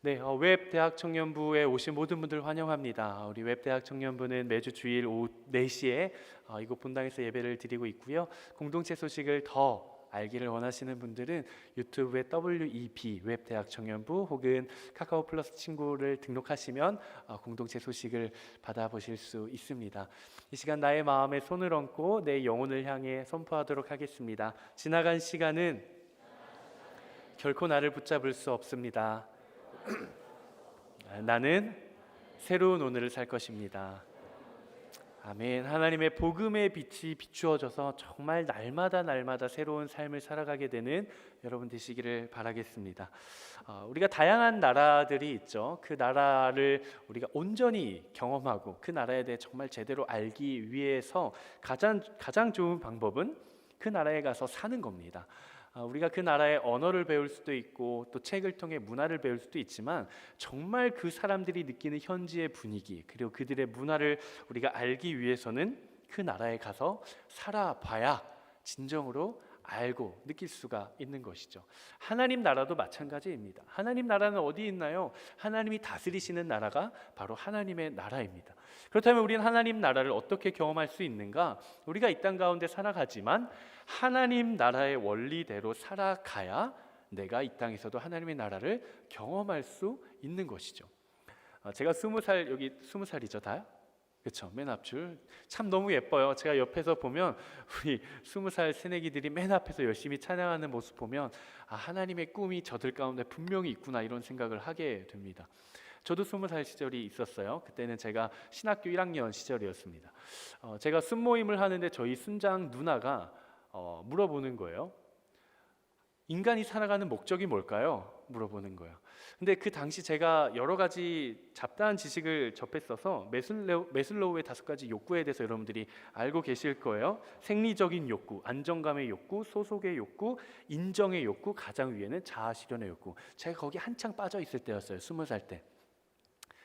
네, 웹대학 청년부에 오신 모든 분들 환영합니다. 우리 웹대학 청년부는 매주 주일 오후 4시에 이곳 본당에서 예배를 드리고 있고요. 공동체 소식을 더 알기를 원하시는 분들은 유튜브에 WEB 웹대학 청년부 혹은 카카오 플러스 친구를 등록하시면 공동체 소식을 받아보실 수 있습니다. 이 시간 나의 마음에 손을 얹고 내 영혼을 향해 선포하도록 하겠습니다. 지나간 시간은 결코 나를 붙잡을 수 없습니다. 나는 새로운 오늘을 살 것입니다. 아멘. 하나님의 복음의 빛이 비추어져서 정말 날마다 새로운 삶을 살아가게 되는 여러분 되시기를 바라겠습니다. 우리가 다양한 나라들이 있죠. 그 나라를 우리가 온전히 경험하고 그 나라에 대해 정말 제대로 알기 위해서 가장 좋은 방법은 그 나라에 가서 사는 겁니다. 우리가 그 나라의 언어를 배울 수도 있고 또 책을 통해 문화를 배울 수도 있지만 정말 그 사람들이 느끼는 현지의 분위기 그리고 그들의 문화를 우리가 알기 위해서는 그 나라에 가서 살아봐야 진정으로 알고 느낄 수가 있는 것이죠. 하나님 나라도 마찬가지입니다. 하나님 나라는 어디 있나요? 하나님이 다스리시는 나라가 바로 하나님의 나라입니다. 그렇다면 우리는 하나님 나라를 어떻게 경험할 수 있는가? 우리가 이 땅 가운데 살아가지만 하나님 나라의 원리대로 살아가야 내가 이 땅에서도 하나님의 나라를 경험할 수 있는 것이죠. 제가 20살, 여기 20살이죠 다? 그렇죠. 맨 앞줄 참 너무 예뻐요. 제가 옆에서 보면 우리 20살 새내기들이 맨 앞에서 열심히 찬양하는 모습 보면 하나님의 꿈이 저들 가운데 분명히 있구나 이런 생각을 하게 됩니다. 저도 20살 시절이 있었어요. 그때는 제가 신학교 1학년 시절이었습니다. 제가 순모임을 하는데 저희 순장 누나가 물어보는 거예요. 인간이 살아가는 목적이 뭘까요? 물어보는 거예요. 근데 그 당시 제가 여러 가지 잡다한 지식을 접했어서 메슬로우의 5가지 욕구에 대해서 여러분들이 알고 계실 거예요. 생리적인 욕구, 안정감의 욕구, 소속의 욕구, 인정의 욕구, 가장 위에는 자아 실현의 욕구. 제가 거기 한창 빠져 있을 때였어요. 20살 때.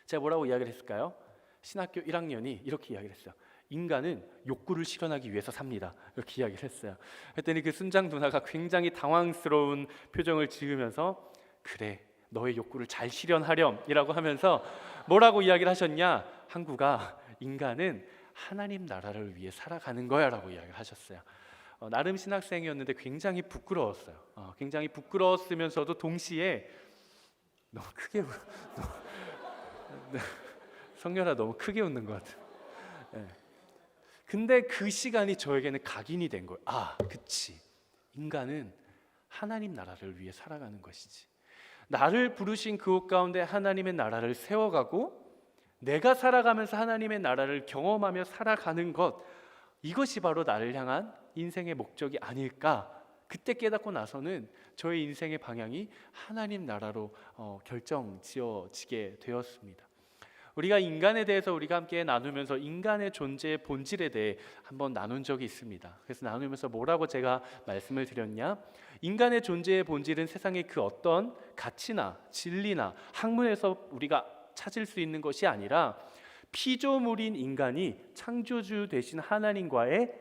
제가 뭐라고 이야기를 했을까요? 신학교 1학년이 이렇게 이야기를 했어요. 인간은 욕구를 실현하기 위해서 삽니다. 이렇게 이야기를 했어요. 그랬더니 그 순장 누나가 굉장히 당황스러운 표정을 지으면서 그래, 너의 욕구를 잘 실현하렴 이라고 하면서 뭐라고 이야기를 하셨냐? 항구가 인간은 하나님 나라를 위해 살아가는 거야 라고 이야기를 하셨어요. 나름 신학생이었는데 굉장히 부끄러웠어요. 굉장히 부끄러웠으면서도 동시에 너무 크게 성렬아 너무 크게 웃는 것 같아. 네. 근데 그 시간이 저에게는 각인이 된 거예요. 그치. 인간은 하나님 나라를 위해 살아가는 것이지. 나를 부르신 그곳 가운데 하나님의 나라를 세워가고 내가 살아가면서 하나님의 나라를 경험하며 살아가는 것, 이것이 바로 나를 향한 인생의 목적이 아닐까. 그때 깨닫고 나서는 저의 인생의 방향이 하나님 나라로 결정지어지게 되었습니다. 우리가 인간에 대해서 우리가 함께 나누면서 인간의 존재의 본질에 대해 한번 나눈 적이 있습니다. 그래서 나누면서 뭐라고 제가 말씀을 드렸냐? 인간의 존재의 본질은 세상의 그 어떤 가치나 진리나 학문에서 우리가 찾을 수 있는 것이 아니라 피조물인 인간이 창조주 되신 하나님과의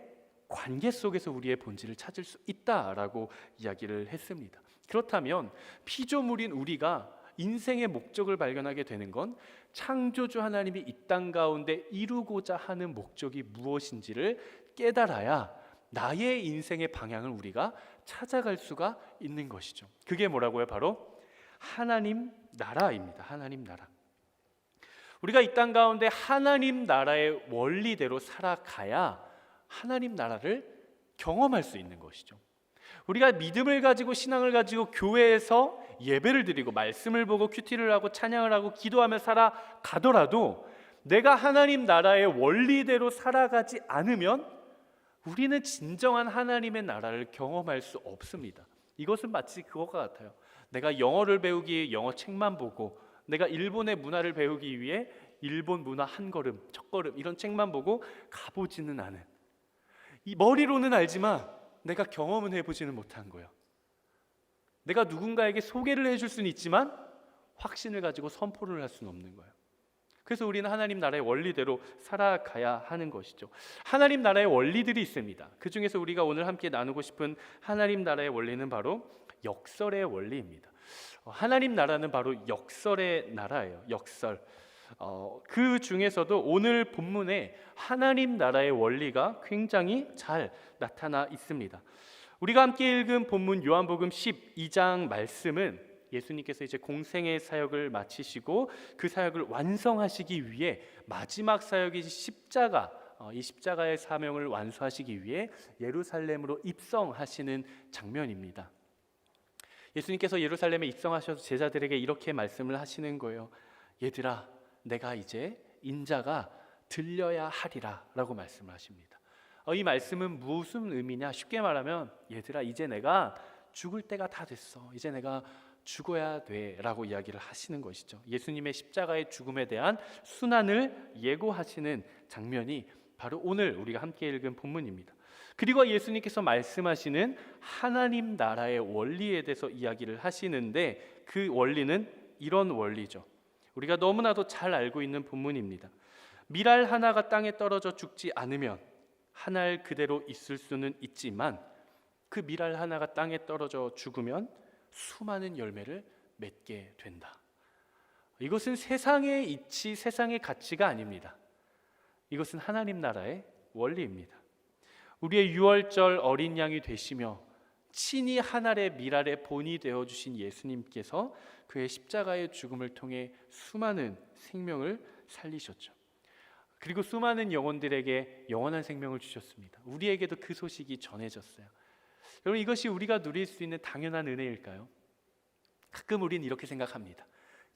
관계 속에서 우리의 본질을 찾을 수 있다라고 이야기를 했습니다. 그렇다면 피조물인 우리가 인생의 목적을 발견하게 되는 건 창조주 하나님이 이 땅 가운데 이루고자 하는 목적이 무엇인지를 깨달아야 나의 인생의 방향을 우리가 찾아갈 수가 있는 것이죠. 그게 뭐라고요? 바로 하나님 나라입니다. 하나님 나라. 우리가 이 땅 가운데 하나님 나라의 원리대로 살아가야 하나님 나라를 경험할 수 있는 것이죠. 우리가 믿음을 가지고 신앙을 가지고 교회에서 예배를 드리고 말씀을 보고 큐티를 하고 찬양을 하고 기도하며 살아가더라도 내가 하나님 나라의 원리대로 살아가지 않으면 우리는 진정한 하나님의 나라를 경험할 수 없습니다. 이것은 마치 그것과 같아요. 내가 영어를 배우기 위해 영어 책만 보고 내가 일본의 문화를 배우기 위해 일본 문화 한 걸음, 첫 걸음 이런 책만 보고 가보지는 않은, 이 머리로는 알지만 내가 경험은 해보지는 못한 거예요. 내가 누군가에게 소개를 해줄 수는 있지만 확신을 가지고 선포를 할 수는 없는 거예요. 그래서 우리는 하나님 나라의 원리대로 살아가야 하는 것이죠. 하나님 나라의 원리들이 있습니다. 그 중에서 우리가 오늘 함께 나누고 싶은 하나님 나라의 원리는 바로 역설의 원리입니다. 하나님 나라는 바로 역설의 나라예요. 역설. 그 중에서도 오늘 본문에 하나님 나라의 원리가 굉장히 잘 나타나 있습니다. 우리가 함께 읽은 본문 요한복음 12장 말씀은 예수님께서 이제 공생의 사역을 마치시고 그 사역을 완성하시기 위해 마지막 사역이 십자가, 이 십자가의 사명을 완수하시기 위해 예루살렘으로 입성하시는 장면입니다. 예수님께서 예루살렘에 입성하셔서 제자들에게 이렇게 말씀을 하시는 거예요. 얘들아, 내가 이제 인자가 들려야 하리라 라고 말씀을 하십니다. 이 말씀은 무슨 의미냐? 쉽게 말하면 얘들아, 이제 내가 죽을 때가 다 됐어. 이제 내가 죽어야 돼 라고 이야기를 하시는 것이죠. 예수님의 십자가의 죽음에 대한 순환을 예고하시는 장면이 바로 오늘 우리가 함께 읽은 본문입니다. 그리고 예수님께서 말씀하시는 하나님 나라의 원리에 대해서 이야기를 하시는데 그 원리는 이런 원리죠. 우리가 너무나도 잘 알고 있는 본문입니다. 밀알 하나가 땅에 떨어져 죽지 않으면 한 알 그대로 있을 수는 있지만 그 밀알 하나가 땅에 떨어져 죽으면 수많은 열매를 맺게 된다. 이것은 세상의 이치, 세상의 가치가 아닙니다. 이것은 하나님 나라의 원리입니다. 우리의 유월절 어린 양이 되시며 친히 한 알의 밀알의 본이 되어주신 예수님께서 그의 십자가의 죽음을 통해 수많은 생명을 살리셨죠. 그리고 수많은 영혼들에게 영원한 생명을 주셨습니다. 우리에게도 그 소식이 전해졌어요. 여러분, 이것이 우리가 누릴 수 있는 당연한 은혜일까요? 가끔 우리는 이렇게 생각합니다.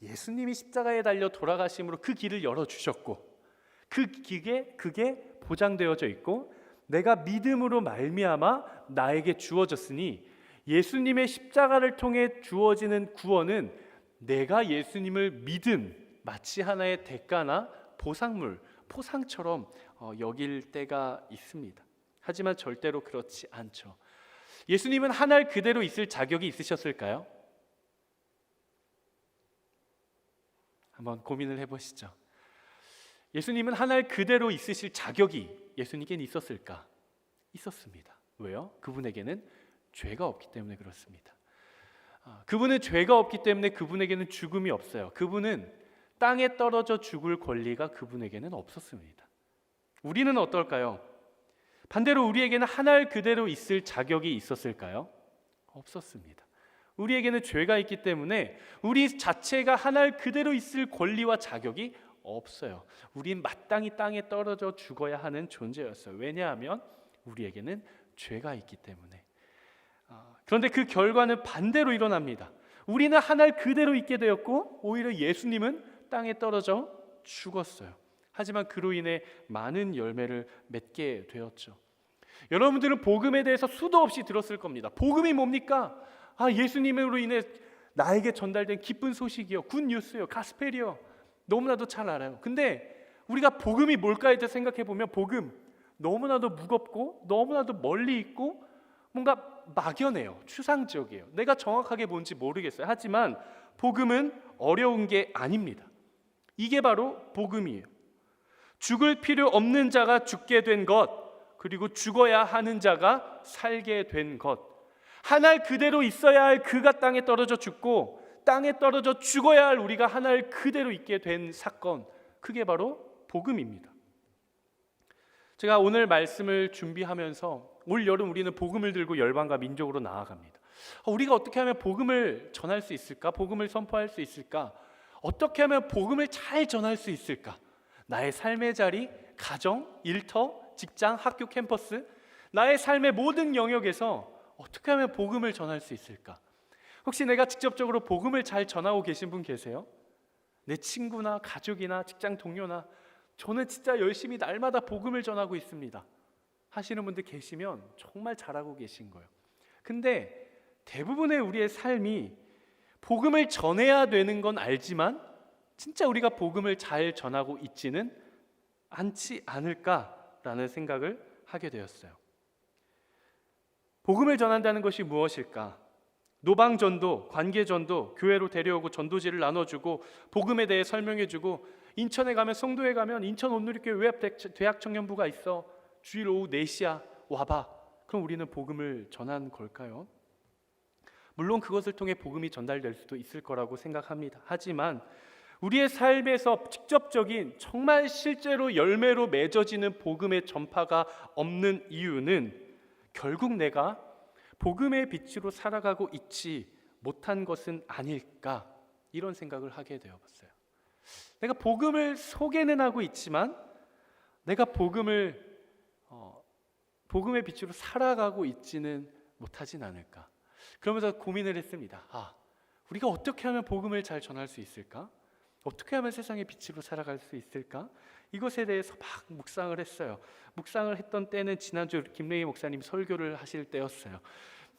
예수님이 십자가에 달려 돌아가심으로 그 길을 열어주셨고 그게 보장되어져 있고 내가 믿음으로 말미암아 나에게 주어졌으니 예수님의 십자가를 통해 주어지는 구원은 내가 예수님을 믿음, 마치 하나의 대가나 보상물, 포상처럼 여길 때가 있습니다. 하지만 절대로 그렇지 않죠. 예수님은 한 알 그대로 있을 자격이 있으셨을까요? 한번 고민을 해보시죠. 예수님은 한 알 그대로 있으실 자격이 예수님께는 있었을까? 있었습니다. 왜요? 그분에게는 죄가 없기 때문에 그렇습니다. 그분은 죄가 없기 때문에 그분에게는 죽음이 없어요. 그분은 땅에 떨어져 죽을 권리가 그분에게는 없었습니다. 우리는 어떨까요? 반대로 우리에게는 한 알 그대로 있을 자격이 있었을까요? 없었습니다. 우리에게는 죄가 있기 때문에 우리 자체가 한 알 그대로 있을 권리와 자격이 없어요. 우린 마땅히 땅에 떨어져 죽어야 하는 존재였어요. 왜냐하면 우리에게는 죄가 있기 때문에. 그런데 그 결과는 반대로 일어납니다. 우리는 한 알 그대로 있게 되었고 오히려 예수님은 땅에 떨어져 죽었어요. 하지만 그로 인해 많은 열매를 맺게 되었죠. 여러분들은 복음에 대해서 수도 없이 들었을 겁니다. 복음이 뭡니까? 예수님으로 인해 나에게 전달된 기쁜 소식이요, 굿뉴스요, 가스펠이요. 너무나도 잘 알아요. 근데 우리가 복음이 뭘까에 대해서 생각해 보면 복음 너무나도 무겁고 너무나도 멀리 있고 뭔가 막연해요. 추상적이에요. 내가 정확하게 뭔지 모르겠어요. 하지만 복음은 어려운 게 아닙니다. 이게 바로 복음이에요. 죽을 필요 없는 자가 죽게 된 것, 그리고 죽어야 하는 자가 살게 된 것. 한 알 그대로 있어야 할 그가 땅에 떨어져 죽고 땅에 떨어져 죽어야 할 우리가 한 알 그대로 있게 된 사건, 그게 바로 복음입니다. 제가 오늘 말씀을 준비하면서 올 여름 우리는 복음을 들고 열방과 민족으로 나아갑니다. 우리가 어떻게 하면 복음을 전할 수 있을까? 복음을 선포할 수 있을까? 어떻게 하면 복음을 잘 전할 수 있을까? 나의 삶의 자리, 가정, 일터, 직장, 학교, 캠퍼스, 나의 삶의 모든 영역에서 어떻게 하면 복음을 전할 수 있을까? 혹시 내가 직접적으로 복음을 잘 전하고 계신 분 계세요? 내 친구나 가족이나 직장 동료나 저는 진짜 열심히 날마다 복음을 전하고 있습니다 하시는 분들 계시면 정말 잘하고 계신 거예요. 근데 대부분의 우리의 삶이 복음을 전해야 되는 건 알지만 진짜 우리가 복음을 잘 전하고 있지는 않지 않을까라는 생각을 하게 되었어요. 복음을 전한다는 것이 무엇일까? 노방전도, 관계전도, 교회로 데려오고 전도지를 나눠주고 복음에 대해 설명해주고, 인천에 가면, 성도에 가면 인천 온누리교회 대학 청년부가 있어, 주일 오후 4시야, 와봐. 그럼 우리는 복음을 전한 걸까요? 물론 그것을 통해 복음이 전달될 수도 있을 거라고 생각합니다. 하지만 우리의 삶에서 직접적인 정말 실제로 열매로 맺어지는 복음의 전파가 없는 이유는 결국 내가 복음의 빛으로 살아가고 있지 못한 것은 아닐까, 이런 생각을 하게 되어봤어요. 내가 복음을 소개는 하고 있지만 내가 복음의 빛으로 살아가고 있지는 못하진 않을까. 그러면서 고민을 했습니다. 우리가 어떻게 하면 복음을 잘 전할 수 있을까? 어떻게 하면 세상의 빛으로 살아갈 수 있을까? 이것에 대해서 막 묵상을 했어요. 묵상을 했던 때는 지난주 김래희 목사님 설교를 하실 때였어요.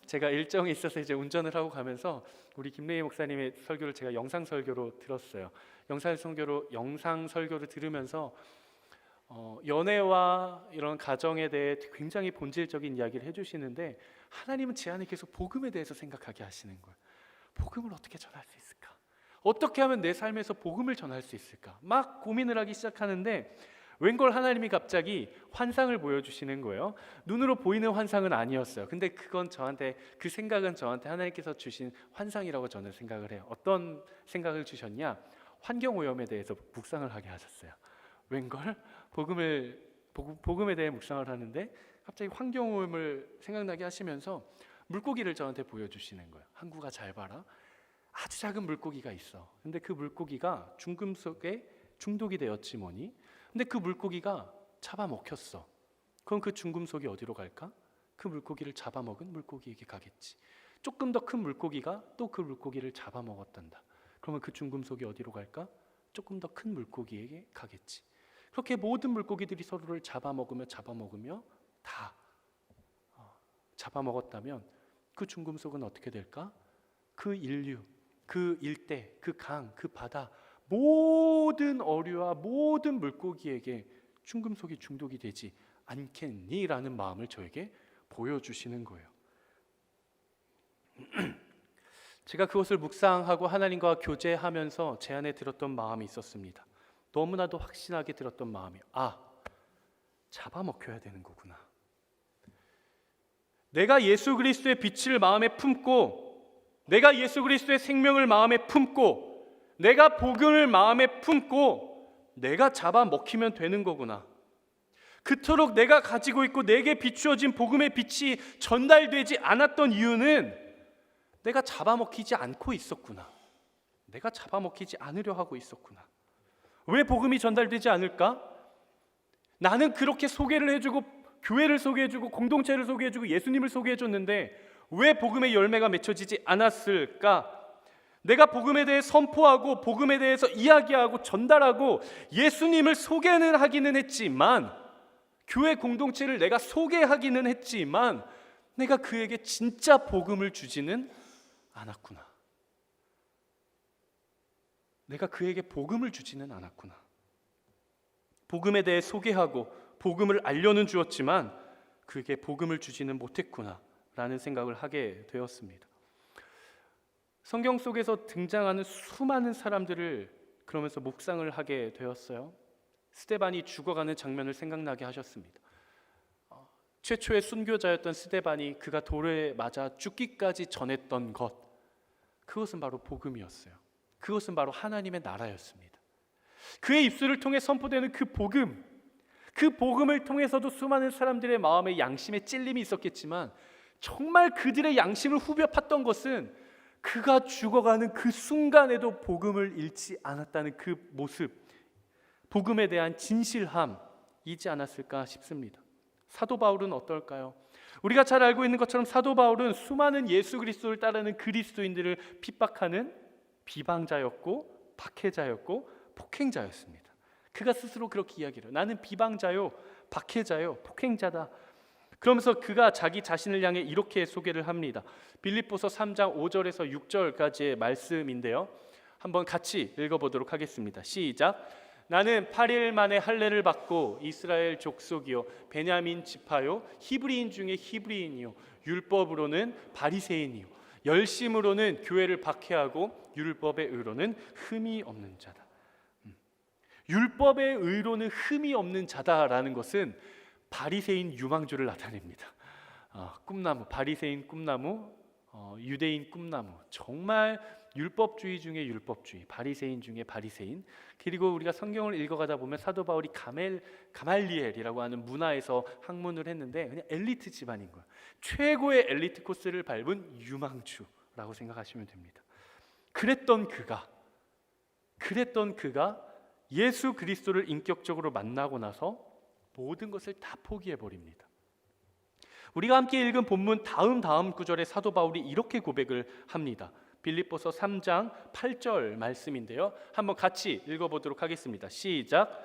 제가 일정이 있어서 이제 운전을 하고 가면서 우리 김래희 목사님의 설교를 제가 영상 설교로 들었어요. 영상 설교를 들으면서 연애와 이런 가정에 대해 굉장히 본질적인 이야기를 해주시는데, 하나님은 제 안에 계속 복음에 대해서 생각하게 하시는 거예요. 복음을 어떻게 전할 수 있을까? 어떻게 하면 내 삶에서 복음을 전할 수 있을까? 막 고민을 하기 시작하는데 웬걸 하나님이 갑자기 환상을 보여주시는 거예요. 눈으로 보이는 환상은 아니었어요. 근데 그 생각은 저한테 하나님께서 주신 환상이라고 저는 생각을 해요. 어떤 생각을 주셨냐? 환경오염에 대해서 묵상을 하게 하셨어요. 웬걸? 복음에 대해 묵상을 하는데 갑자기 환경오염을 생각나게 하시면서 물고기를 저한테 보여주시는 거예요. 항구가 잘 봐라. 아주 작은 물고기가 있어. 근데 그 물고기가 중금속에 중독이 되었지 뭐니. 근데 그 물고기가 잡아먹혔어. 그럼 그 중금속이 어디로 갈까? 그 물고기를 잡아먹은 물고기에게 가겠지. 조금 더 큰 물고기가 또 그 물고기를 잡아먹었단다. 그러면 그 중금속이 어디로 갈까? 조금 더 큰 물고기에게 가겠지. 그렇게 모든 물고기들이 서로를 잡아먹으며 다 잡아먹었다면 그 중금속은 어떻게 될까? 그 인류, 그 일대, 그 강, 그 바다, 모든 어류와 모든 물고기에게 중금속이 중독이 되지 않겠니? 라는 마음을 저에게 보여주시는 거예요. 제가 그것을 묵상하고 하나님과 교제하면서 제 안에 들었던 마음이 있었습니다. 너무나도 확신하게 들었던 마음이, 잡아먹혀야 되는 거구나. 내가 예수 그리스도의 빛을 마음에 품고, 내가 예수 그리스도의 생명을 마음에 품고, 내가 복음을 마음에 품고 내가 잡아먹히면 되는 거구나. 그토록 내가 가지고 있고 내게 비추어진 복음의 빛이 전달되지 않았던 이유는 내가 잡아먹히지 않고 있었구나. 내가 잡아먹히지 않으려 하고 있었구나. 왜 복음이 전달되지 않을까? 나는 그렇게 소개를 해주고 교회를 소개해주고 공동체를 소개해주고 예수님을 소개해줬는데 왜 복음의 열매가 맺혀지지 않았을까? 내가 복음에 대해 선포하고 복음에 대해서 이야기하고 전달하고 예수님을 소개는 하기는 했지만, 교회 공동체를 내가 소개하기는 했지만 내가 그에게 진짜 복음을 주지는 않았구나. 내가 그에게 복음을 주지는 않았구나. 복음에 대해 소개하고 복음을 알려는 주었지만 그에게 복음을 주지는 못했구나 라는 생각을 하게 되었습니다. 성경 속에서 등장하는 수많은 사람들을 그러면서 묵상을 하게 되었어요. 스데반이 죽어가는 장면을 생각나게 하셨습니다. 최초의 순교자였던 스데반이 그가 돌에 맞아 죽기까지 전했던 것, 그것은 바로 복음이었어요. 그것은 바로 하나님의 나라였습니다. 그의 입술을 통해 선포되는 그 복음을 통해서도 수많은 사람들의 마음에 양심의 찔림이 있었겠지만 정말 그들의 양심을 후벼 팠던 것은 그가 죽어가는 그 순간에도 복음을 잃지 않았다는 그 모습, 복음에 대한 진실함이지 않았을까 싶습니다. 사도 바울은 어떨까요? 우리가 잘 알고 있는 것처럼 사도 바울은 수많은 예수 그리스도를 따르는 그리스도인들을 핍박하는 비방자였고 박해자였고 폭행자였습니다. 그가 스스로 그렇게 이야기를 해요. 나는 비방자요, 박해자요, 폭행자다. 그러면서 그가 자기 자신을 향해 이렇게 소개를 합니다. 빌립보서 3장 5절에서 6절까지의 말씀인데요, 한번 같이 읽어보도록 하겠습니다. 시작. 나는 8일 만에 할례를 받고 이스라엘 족속이요 베냐민 지파요 히브리인 중에 히브리인이요 율법으로는 바리새인이요 열심으로는 교회를 박해하고 율법의 의로는 흠이 없는 자다. 율법의 의로는 흠이 없는 자다라는 것은 바리새인 유망주를 나타냅니다. 바리새인 꿈나무 유대인 꿈나무, 정말 율법주의 중에 율법주의, 바리새인 중에 바리새인. 그리고 우리가 성경을 읽어가다 보면 사도 바울이 가말리엘이라고 하는 문화에서 학문을 했는데 그냥 엘리트 집안인 거야. 최고의 엘리트 코스를 밟은 유망주라고 생각하시면 됩니다. 그랬던 그가 예수 그리스도를 인격적으로 만나고 나서 모든 것을 다 포기해 버립니다. 우리가 함께 읽은 본문 다음 구절에 사도 바울이 이렇게 고백을 합니다. 빌립보서 3장 8절 말씀인데요, 한번 같이 읽어보도록 하겠습니다. 시작.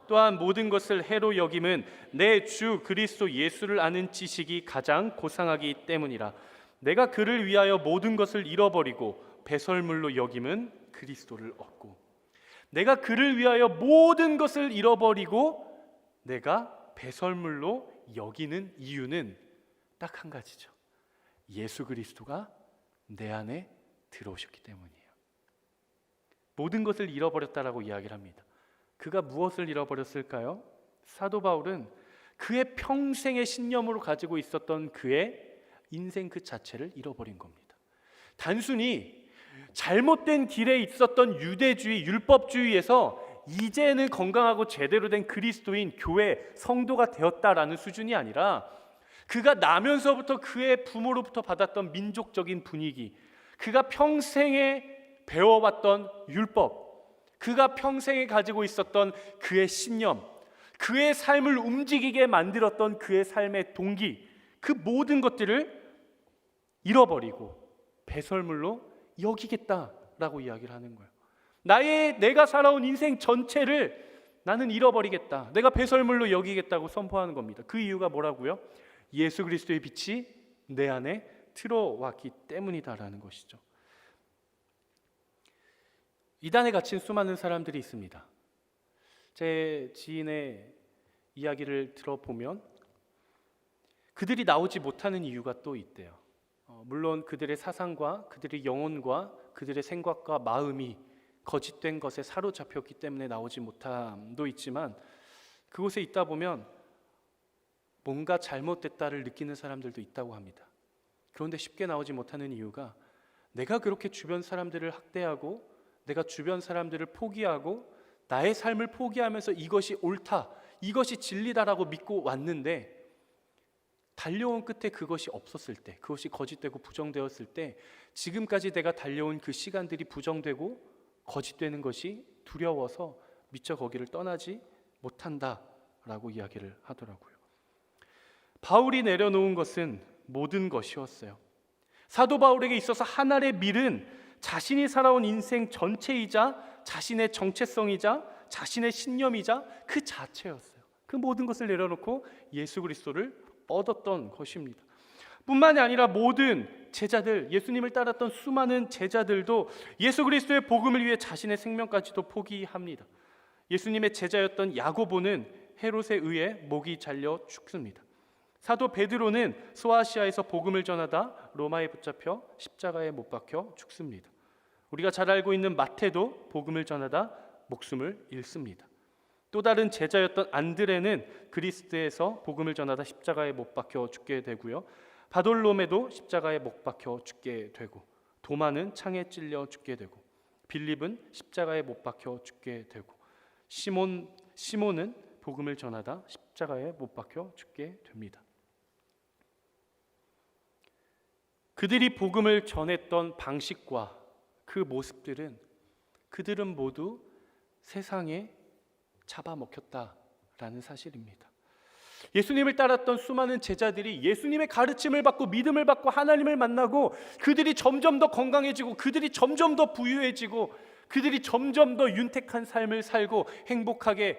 또한 모든 것을 해로 여김은 내 주 그리스도 예수를 아는 지식이 가장 고상하기 때문이라. 내가 그를 위하여 모든 것을 잃어버리고 배설물로 여김은 그리스도를 얻고. 내가 그를 위하여 모든 것을 잃어버리고 내가 배설물로 여기는 이유는 딱 한 가지죠. 예수 그리스도가 내 안에 들어오셨기 때문이에요. 모든 것을 잃어버렸다라고 이야기를 합니다. 그가 무엇을 잃어버렸을까요? 사도 바울은 그의 평생의 신념으로 가지고 있었던 그의 인생 그 자체를 잃어버린 겁니다. 단순히 잘못된 길에 있었던 유대주의, 율법주의에서 이제는 건강하고 제대로 된 그리스도인, 교회, 성도가 되었다라는 수준이 아니라 그가 나면서부터 그의 부모로부터 받았던 민족적인 분위기, 그가 평생에 배워왔던 율법, 그가 평생에 가지고 있었던 그의 신념, 그의 삶을 움직이게 만들었던 그의 삶의 동기, 그 모든 것들을 잃어버리고 배설물로 여기겠다라고 이야기를 하는 거예요. 내가 살아온 인생 전체를 나는 잃어버리겠다, 내가 배설물로 여기겠다고 선포하는 겁니다. 그 이유가 뭐라고요? 예수 그리스도의 빛이 내 안에 들어왔기 때문이다라는 것이죠. 이단에 갇힌 수많은 사람들이 있습니다. 제 지인의 이야기를 들어보면 그들이 나오지 못하는 이유가 또 있대요. 물론 그들의 사상과 그들의 영혼과 그들의 생각과 마음이 거짓된 것에 사로잡혔기 때문에 나오지 못함도 있지만, 그곳에 있다 보면 뭔가 잘못됐다를 느끼는 사람들도 있다고 합니다. 그런데 쉽게 나오지 못하는 이유가 내가 그렇게 주변 사람들을 학대하고 내가 주변 사람들을 포기하고 나의 삶을 포기하면서 이것이 옳다, 이것이 진리다라고 믿고 왔는데 달려온 끝에 그것이 없었을 때, 그것이 거짓되고 부정되었을 때 지금까지 내가 달려온 그 시간들이 부정되고 거짓되는 것이 두려워서 미처 거기를 떠나지 못한다라고 이야기를 하더라고요. 바울이 내려놓은 것은 모든 것이었어요. 사도 바울에게 있어서 하나의 밀은 자신이 살아온 인생 전체이자 자신의 정체성이자 자신의 신념이자 그 자체였어요. 그 모든 것을 내려놓고 예수 그리스도를 얻었던 것입니다. 뿐만이 아니라 모든 제자들, 예수님을 따랐던 수많은 제자들도 예수 그리스도의 복음을 위해 자신의 생명까지도 포기합니다. 예수님의 제자였던 야고보는 헤롯에 의해 목이 잘려 죽습니다. 사도 베드로는 소아시아에서 복음을 전하다 로마에 붙잡혀 십자가에 못 박혀 죽습니다. 우리가 잘 알고 있는 마태도 복음을 전하다 목숨을 잃습니다. 또 다른 제자였던 안드레는 그리스도에서 복음을 전하다 십자가에 못 박혀 죽게 되고요. 바돌로메도 십자가에 못 박혀 죽게 되고, 도마는 창에 찔려 죽게 되고, 빌립은 십자가에 못 박혀 죽게 되고, 시몬은 복음을 전하다 십자가에 못 박혀 죽게 됩니다. 그들이 복음을 전했던 방식과 그 모습들은 그들은 모두 세상에 잡아먹혔다라는 사실입니다. 예수님을 따랐던 수많은 제자들이 예수님의 가르침을 받고 믿음을 받고 하나님을 만나고 그들이 점점 더 건강해지고 그들이 점점 더 부유해지고 그들이 점점 더 윤택한 삶을 살고 행복하게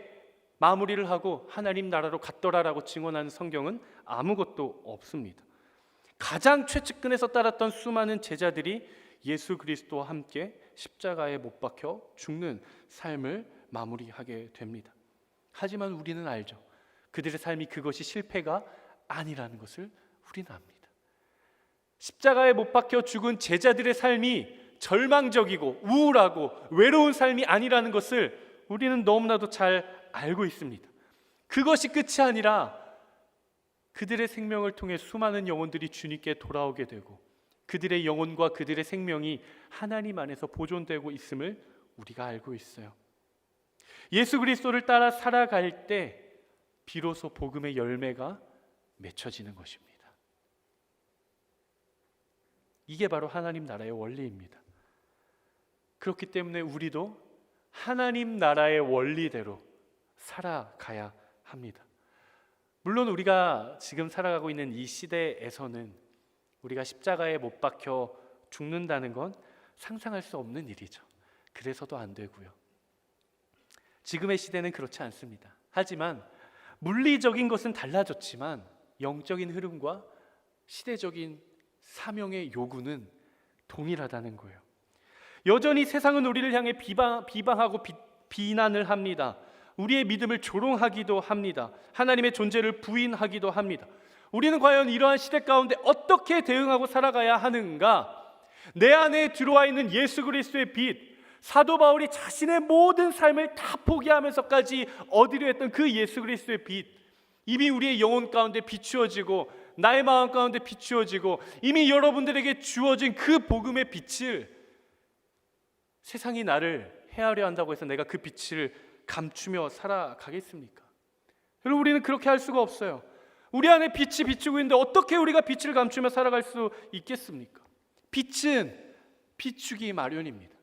마무리를 하고 하나님 나라로 갔더라라고 증언하는 성경은 아무것도 없습니다. 가장 최측근에서 따랐던 수많은 제자들이 예수 그리스도와 함께 십자가에 못 박혀 죽는 삶을 마무리하게 됩니다. 하지만 우리는 알죠. 그들의 삶이 그것이 실패가 아니라는 것을 우리는 압니다. 십자가에 못 박혀 죽은 제자들의 삶이 절망적이고 우울하고 외로운 삶이 아니라는 것을 우리는 너무나도 잘 알고 있습니다. 그것이 끝이 아니라 그들의 생명을 통해 수많은 영혼들이 주님께 돌아오게 되고 그들의 영혼과 그들의 생명이 하나님 안에서 보존되고 있음을 우리가 알고 있어요. 예수 그리스도를 따라 살아갈 때 비로소 복음의 열매가 맺혀지는 것입니다. 이게 바로 하나님 나라의 원리입니다. 그렇기 때문에 우리도 하나님 나라의 원리대로 살아가야 합니다. 물론 우리가 지금 살아가고 있는 이 시대에서는 우리가 십자가에 못 박혀 죽는다는 건 상상할 수 없는 일이죠. 그래서도 안 되고요. 지금의 시대는 그렇지 않습니다. 하지만 물리적인 것은 달라졌지만 영적인 흐름과 시대적인 사명의 요구는 동일하다는 거예요. 여전히 세상은 우리를 향해 비방하고 비난을 합니다. 우리의 믿음을 조롱하기도 합니다. 하나님의 존재를 부인하기도 합니다. 우리는 과연 이러한 시대 가운데 어떻게 대응하고 살아가야 하는가? 내 안에 들어와 있는 예수 그리스도의 빛, 사도 바울이 자신의 모든 삶을 다 포기하면서까지 얻으려 했던 그 예수 그리스도의 빛, 이미 우리의 영혼 가운데 비추어지고 나의 마음 가운데 비추어지고 이미 여러분들에게 주어진 그 복음의 빛을 세상이 나를 해하려 한다고 해서 내가 그 빛을 감추며 살아가겠습니까? 여러분, 우리는 그렇게 할 수가 없어요. 우리 안에 빛이 비추고 있는데 어떻게 우리가 빛을 감추며 살아갈 수 있겠습니까? 빛은 비추기 마련입니다.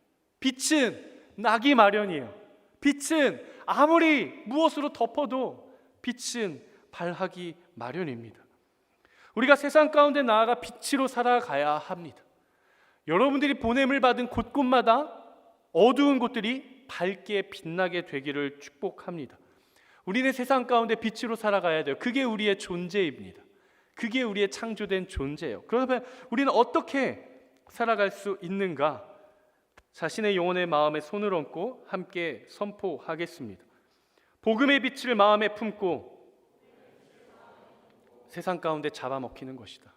빛은 나기 마련이에요. 빛은 아무리 무엇으로 덮어도 빛은 발하기 마련입니다. 우리가 세상 가운데 나아가 빛으로 살아가야 합니다. 여러분들이 보냄을 받은 곳곳마다 어두운 곳들이 밝게 빛나게 되기를 축복합니다. 우리는 세상 가운데 빛으로 살아가야 돼요. 그게 우리의 존재입니다. 그게 우리의 창조된 존재예요. 그러면 우리는 어떻게 살아갈 수 있는가? 자신의 영혼의 마음에 손을 얹고 함께 선포하겠습니다. 복음의 빛을 마음에 품고 세상 가운데 잡아먹히는 것이다.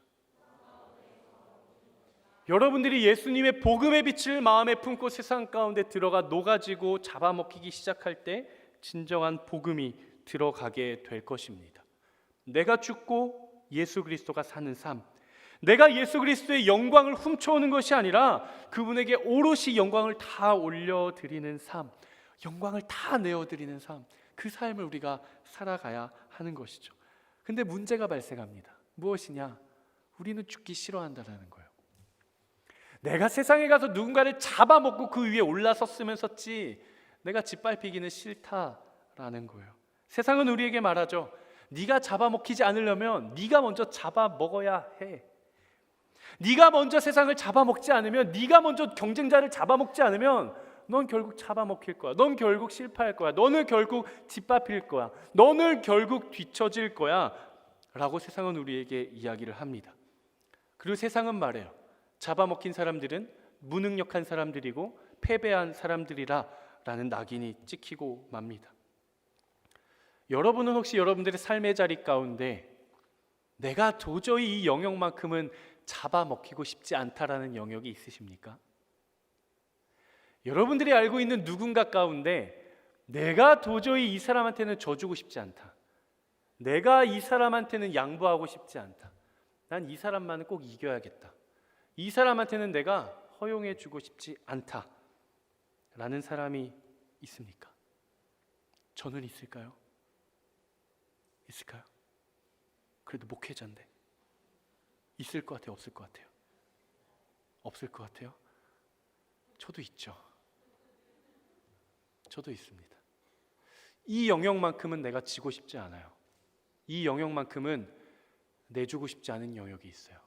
여러분들이 예수님의 복음의 빛을 마음에 품고 세상 가운데 들어가 녹아지고 잡아먹히기 시작할 때 진정한 복음이 들어가게 될 것입니다. 내가 죽고 예수 그리스도가 사는 삶, 내가 예수 그리스도의 영광을 훔쳐오는 것이 아니라 그분에게 오롯이 영광을 다 올려드리는 삶, 영광을 다 내어드리는 삶, 그 삶을 우리가 살아가야 하는 것이죠. 근데 문제가 발생합니다. 무엇이냐? 우리는 죽기 싫어한다는 거예요. 내가 세상에 가서 누군가를 잡아먹고 그 위에 올라섰으면 섰지 내가 짓밟히기는 싫다라는 거예요. 세상은 우리에게 말하죠. 네가 잡아먹히지 않으려면 네가 먼저 잡아먹어야 해. 네가 먼저 세상을 잡아먹지 않으면, 네가 먼저 경쟁자를 잡아먹지 않으면 넌 결국 잡아먹힐 거야. 넌 결국 실패할 거야. 너는 결국 짓밟힐 거야. 너는 결국 뒤처질 거야 라고 세상은 우리에게 이야기를 합니다. 그리고 세상은 말해요. 잡아먹힌 사람들은 무능력한 사람들이고 패배한 사람들이라 라는 낙인이 찍히고 맙니다. 여러분은 혹시 여러분들의 삶의 자리 가운데 내가 도저히 이 영역만큼은 잡아먹히고 싶지 않다라는 영역이 있으십니까? 여러분들이 알고 있는 누군가 가운데 내가 도저히 이 사람한테는 져주고 싶지 않다, 내가 이 사람한테는 양보하고 싶지 않다, 난 이 사람만은 꼭 이겨야겠다, 이 사람한테는 내가 허용해주고 싶지 않다 라는 사람이 있습니까? 저는 있을까요? 있을까요? 그래도 목회자인데 있을 것 같아요? 없을 것 같아요? 없을 것 같아요? 저도 있죠. 저도 있습니다. 이 영역만큼은 내가 지고 싶지 않아요. 이 영역만큼은 내주고 싶지 않은 영역이 있어요.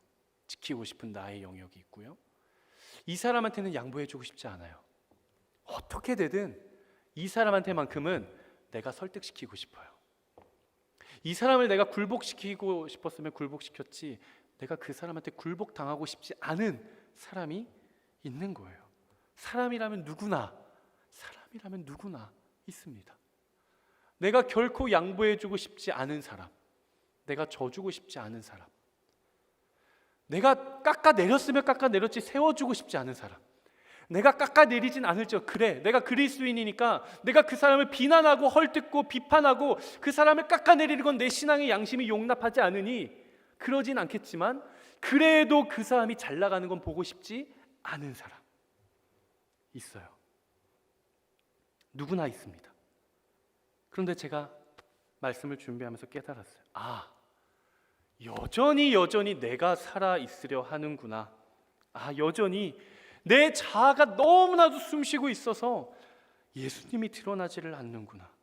지키고 싶은 나의 영역이 있고요. 이 사람한테는 양보해주고 싶지 않아요. 어떻게 되든 이 사람한테만큼은 내가 설득시키고 싶어요. 이 사람을 내가 굴복시키고 싶었으면 굴복시켰지, 내가 그 사람한테 굴복당하고 싶지 않은 사람이 있는 거예요. 사람이라면 누구나 있습니다. 내가 결코 양보해주고 싶지 않은 사람, 내가 져주고 싶지 않은 사람, 내가 깎아내렸으면 깎아내렸지 세워주고 싶지 않은 사람, 내가 깎아내리진 않을지어 그래 내가 그리스도인이니까 내가 그 사람을 비난하고 헐뜯고 비판하고 그 사람을 깎아내리는 건 내 신앙의 양심이 용납하지 않으니 그러진 않겠지만, 그래도 그 사람이 잘 나가는 건 보고 싶지 않은 사람 있어요. 누구나 있습니다. 그런데 제가 말씀을 준비하면서 깨달았어요. 여전히 내가 살아 있으려 하는구나. 여전히 내 자아가 너무나도 숨쉬고 있어서 예수님이 드러나지를 않는구나.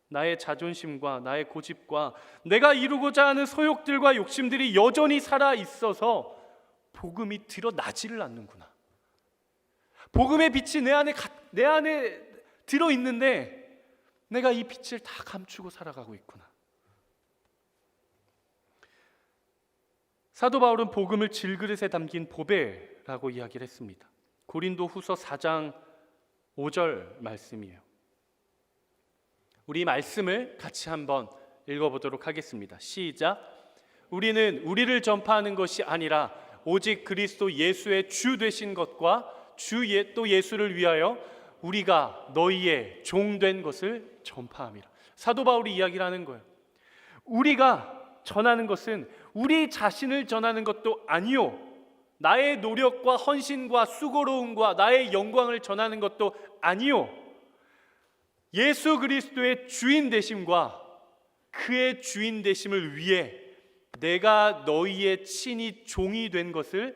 나의 자존심과 나의 고집과 내가 이루고자 하는 소욕들과 욕심들이 여전히 살아 있어서 복음이 드러나지를 않는구나. 복음의 빛이 내 안에 들어 있는데 내가 이 빛을 다 감추고 살아가고 있구나. 사도 바울은 복음을 질그릇에 담긴 보배라고 이야기를 했습니다. 고린도후서 4장 5절 말씀이에요. 우리 말씀을 같이 한번 읽어보도록 하겠습니다. 시작. 우리는 우리를 전파하는 것이 아니라 오직 그리스도 예수의 주 되신 것과 또 예수를 위하여 우리가 너희의 종된 것을 전파함이라. 사도 바울이 이야기를 하는 거예요. 우리가 전하는 것은 우리 자신을 전하는 것도 아니요, 나의 노력과 헌신과 수고로움과 나의 영광을 전하는 것도 아니요, 예수 그리스도의 주인 되심과 그의 주인 되심을 위해 내가 너희의 친히 종이 된 것을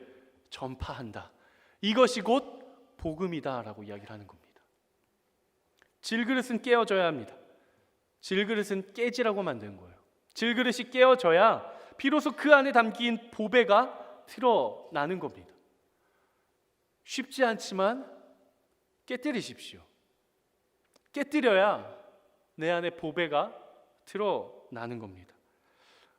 전파한다. 이것이 곧 복음이다라고 이야기를 하는 겁니다. 질그릇은 깨어져야 합니다. 질그릇은 깨지라고 만든 거예요. 질그릇이 깨어져야 비로소 그 안에 담긴 보배가 드러나는 겁니다. 쉽지 않지만 깨뜨리십시오. 깨뜨려야 내 안에 보배가 드러나는 겁니다.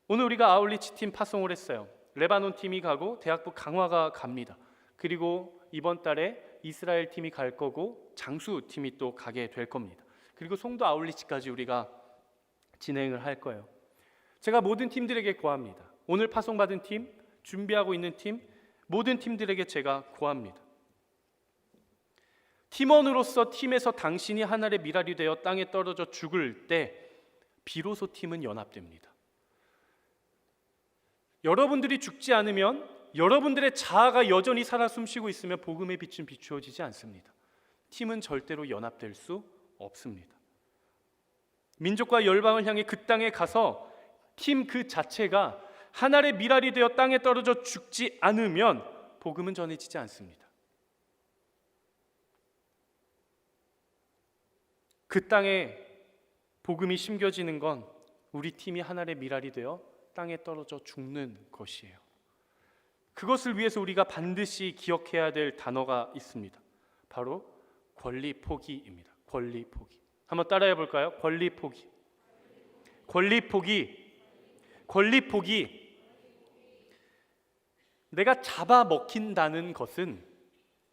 오늘 우리가 아울리치 팀 파송을 했어요. 레바논 팀이 가고 대학부 강화가 갑니다. 그리고 이번 달에 이스라엘 팀이 갈 거고 장수 팀이 또 가게 될 겁니다. 그리고 송도 아울리치까지 우리가 진행을 할 거예요. 제가 모든 팀들에게 고합니다. 오늘 파송받은 팀, 준비하고 있는 팀, 모든 팀들에게 제가 고합니다. 팀원으로서 팀에서 당신이 하늘의 미랄이 되어 땅에 떨어져 죽을 때 비로소 팀은 연합됩니다. 여러분들이 죽지 않으면, 여러분들의 자아가 여전히 살아 숨쉬고 있으면 복음의 빛은 비추어지지 않습니다. 팀은 절대로 연합될 수 없습니다. 민족과 열방을 향해 그 땅에 가서 팀 그 자체가 하늘의 미랄이 되어 땅에 떨어져 죽지 않으면 복음은 전해지지 않습니다. 그 땅에 복음이 심겨지는 건 우리 팀이 하늘의 미랄이 되어 땅에 떨어져 죽는 것이에요. 그것을 위해서 우리가 반드시 기억해야 될 단어가 있습니다. 바로 권리 포기입니다. 권리 포기. 한번 따라해 볼까요? 권리 포기. 권리 포기. 권리 포기. 내가 잡아먹힌다는 것은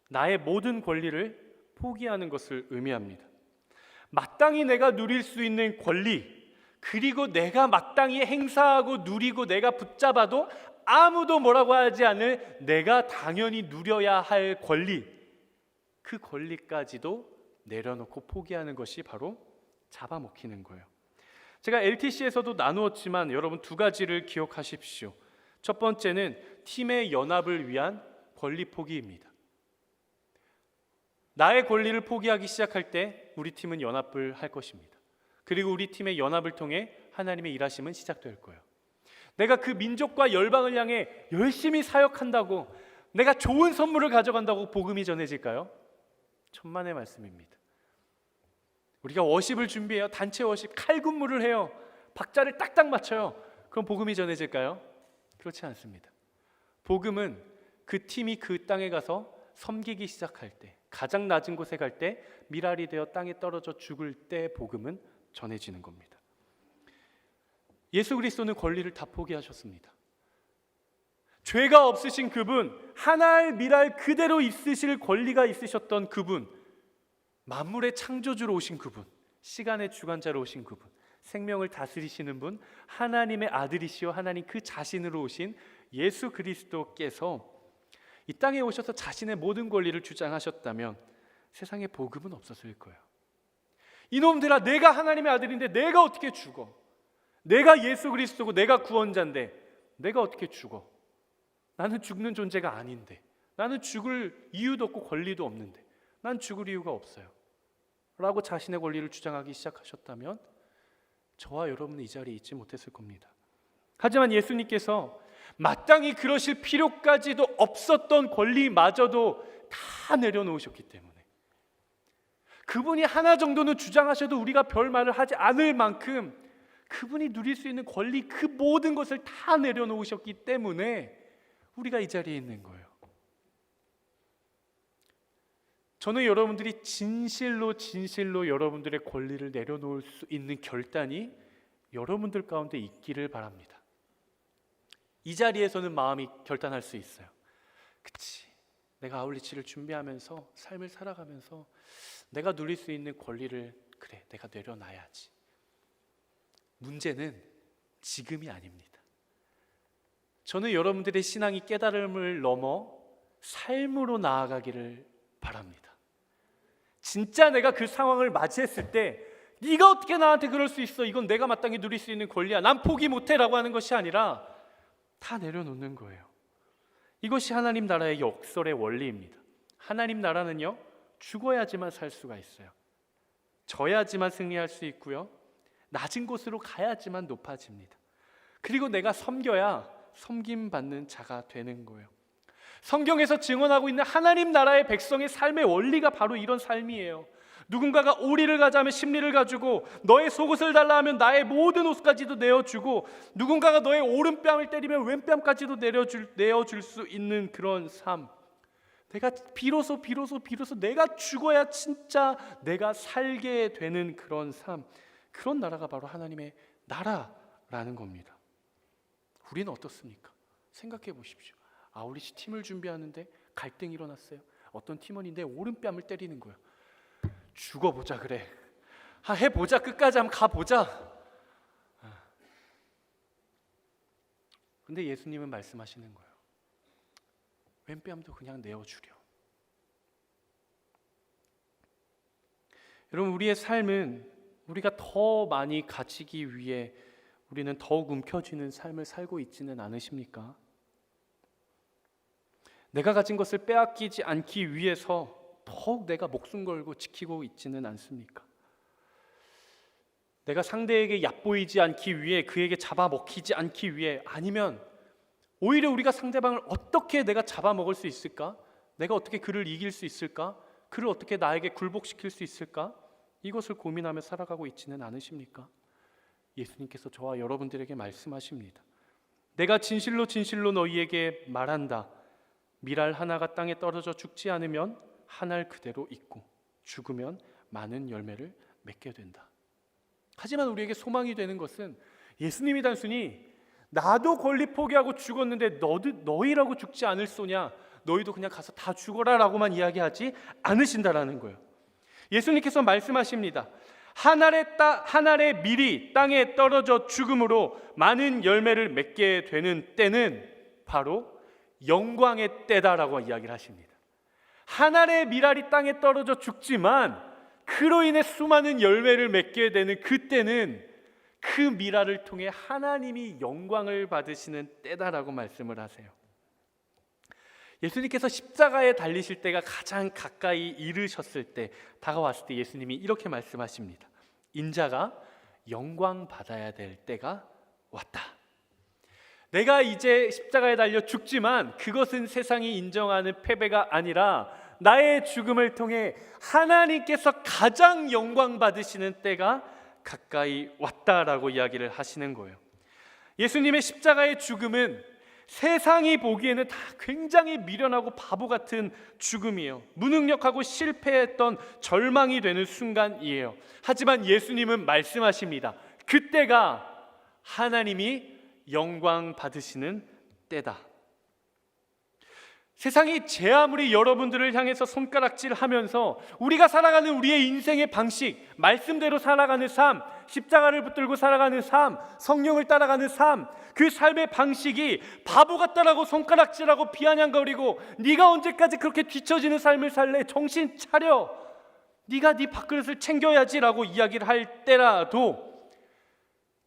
나의 모든 권리를 포기하는 것을 의미합니다. 마땅히 내가 누릴 수 있는 권리, 그리고 내가 마땅히 행사하고 누리고 내가 붙잡아도 아무도 뭐라고 하지 않을 내가 당연히 누려야 할 권리, 그 권리까지도 내려놓고 포기하는 것이 바로 잡아먹히는 거예요. 제가 LTC에서도 나누었지만 여러분 두 가지를 기억하십시오. 첫 번째는 팀의 연합을 위한 권리 포기입니다. 나의 권리를 포기하기 시작할 때 우리 팀은 연합을 할 것입니다. 그리고 우리 팀의 연합을 통해 하나님의 일하심은 시작될 거예요. 내가 그 민족과 열방을 향해 열심히 사역한다고, 내가 좋은 선물을 가져간다고 복음이 전해질까요? 천만의 말씀입니다. 우리가 워십을 준비해요. 단체 워십, 칼군무를 해요. 박자를 딱딱 맞춰요. 그럼 복음이 전해질까요? 그렇지 않습니다. 복음은 그 팀이 그 땅에 가서 섬기기 시작할 때, 가장 낮은 곳에 갈 때, 미랄이 되어 땅에 떨어져 죽을 때 복음은 전해지는 겁니다. 예수 그리스도는 권리를 다 포기하셨습니다. 죄가 없으신 그분, 하나의 미랄 그대로 있으실 권리가 있으셨던 그분, 만물의 창조주로 오신 그분, 시간의 주관자로 오신 그분, 생명을 다스리시는 분, 하나님의 아들이시오 하나님 그 자신으로 오신 예수 그리스도께서 이 땅에 오셔서 자신의 모든 권리를 주장하셨다면 세상에 복음은 없었을 거예요. 이놈들아, 내가 하나님의 아들인데 내가 어떻게 죽어? 내가 예수 그리스도고 내가 구원자인데 내가 어떻게 죽어? 나는 죽는 존재가 아닌데, 나는 죽을 이유도 없고 권리도 없는데, 난 죽을 이유가 없어요 라고 자신의 권리를 주장하기 시작하셨다면 저와 여러분은 이 자리에 있지 못했을 겁니다. 하지만 예수님께서 마땅히 그러실 필요까지도 없었던 권리마저도 다 내려놓으셨기 때문에, 그분이 하나 정도는 주장하셔도 우리가 별 말을 하지 않을 만큼 그분이 누릴 수 있는 권리, 그 모든 것을 다 내려놓으셨기 때문에 우리가 이 자리에 있는 거예요. 저는 여러분들이 진실로 여러분들의 권리를 내려놓을 수 있는 결단이 여러분들 가운데 있기를 바랍니다. 이 자리에서는 마음이 결단할 수 있어요. 그치, 내가 아울리치를 준비하면서 삶을 살아가면서 내가 누릴 수 있는 권리를 그래, 내가 내려놔야지. 문제는 지금이 아닙니다. 저는 여러분들의 신앙이 깨달음을 넘어 삶으로 나아가기를 바랍니다. 진짜 내가 그 상황을 맞이했을 때 네가 어떻게 나한테 그럴 수 있어, 이건 내가 마땅히 누릴 수 있는 권리야, 난 포기 못해 라고 하는 것이 아니라 다 내려놓는 거예요. 이것이 하나님 나라의 역설의 원리입니다. 하나님 나라는요, 죽어야지만 살 수가 있어요. 져야지만 승리할 수 있고요, 낮은 곳으로 가야지만 높아집니다. 그리고 내가 섬겨야 섬김받는 자가 되는 거예요. 성경에서 증언하고 있는 하나님 나라의 백성의 삶의 원리가 바로 이런 삶이에요. 누군가가 오리를 가자면 십리를 가주고, 너의 속옷을 달라 하면 나의 모든 옷까지도 내어주고, 누군가가 너의 오른뺨을 때리면 왼뺨까지도 내어줄 수 있는 그런 삶. 내가 비로소 내가 죽어야 진짜 내가 살게 되는 그런 삶, 그런 나라가 바로 하나님의 나라라는 겁니다. 우리는 어떻습니까? 생각해 보십시오. 아울리치 팀을 준비하는데 갈등이 일어났어요. 어떤 팀원이 내 오른뺨을 때리는 거예요. 죽어보자 그래, 해보자, 끝까지 한번 가보자. 근데 예수님은 말씀하시는 거예요. 왼뺨도 그냥 내어주려. 여러분, 우리의 삶은 우리가 더 많이 가지기 위해 우리는 더욱 움켜쥐는 삶을 살고 있지는 않으십니까? 내가 가진 것을 빼앗기지 않기 위해서 더욱 내가 목숨 걸고 지키고 있지는 않습니까? 내가 상대에게 얕보이지 않기 위해, 그에게 잡아먹히지 않기 위해, 아니면 오히려 우리가 상대방을 어떻게 내가 잡아먹을 수 있을까? 내가 어떻게 그를 이길 수 있을까? 그를 어떻게 나에게 굴복시킬 수 있을까? 이것을 고민하며 살아가고 있지는 않으십니까? 예수님께서 저와 여러분들에게 말씀하십니다. 내가 진실로 너희에게 말한다. 밀알 하나가 땅에 떨어져 죽지 않으면 한 알 그대로 있고 죽으면 많은 열매를 맺게 된다. 하지만 우리에게 소망이 되는 것은 예수님이 단순히 나도 권리 포기하고 죽었는데 너희라고 죽지 않을 소냐, 너희도 그냥 가서 다 죽어라 라고만 이야기하지 않으신다라는 거예요. 예수님께서 말씀하십니다. 한 알의 밀이 땅에 떨어져 죽음으로 많은 열매를 맺게 되는 때는 바로 영광의 때다라고 이야기를 하십니다. 한 알의 밀알이 땅에 떨어져 죽지만 그로 인해 수많은 열매를 맺게 되는 그때는 그 밀알을 통해 하나님이 영광을 받으시는 때다라고 말씀을 하세요. 예수님께서 십자가에 달리실 때가 가장 가까이 이르셨을 때, 다가왔을 때 예수님이 이렇게 말씀하십니다. 인자가 영광 받아야 될 때가 왔다. 내가 이제 십자가에 달려 죽지만 그것은 세상이 인정하는 패배가 아니라 나의 죽음을 통해 하나님께서 가장 영광 받으시는 때가 가까이 왔다라고 이야기를 하시는 거예요. 예수님의 십자가의 죽음은 세상이 보기에는 다 굉장히 미련하고 바보 같은 죽음이에요. 무능력하고 실패했던 절망이 되는 순간이에요. 하지만 예수님은 말씀하십니다. 그때가 하나님이 영광 받으시는 때다. 세상이 제 아무리 여러분들을 향해서 손가락질하면서 우리가 살아가는 우리의 인생의 방식, 말씀대로 살아가는 삶, 십자가를 붙들고 살아가는 삶, 성령을 따라가는 삶, 그 삶의 방식이 바보 같다라고 손가락질하고 비아냥거리고 네가 언제까지 그렇게 뒤처지는 삶을 살래? 정신 차려. 네가 네 밥그릇을 챙겨야지라고 이야기를 할 때라도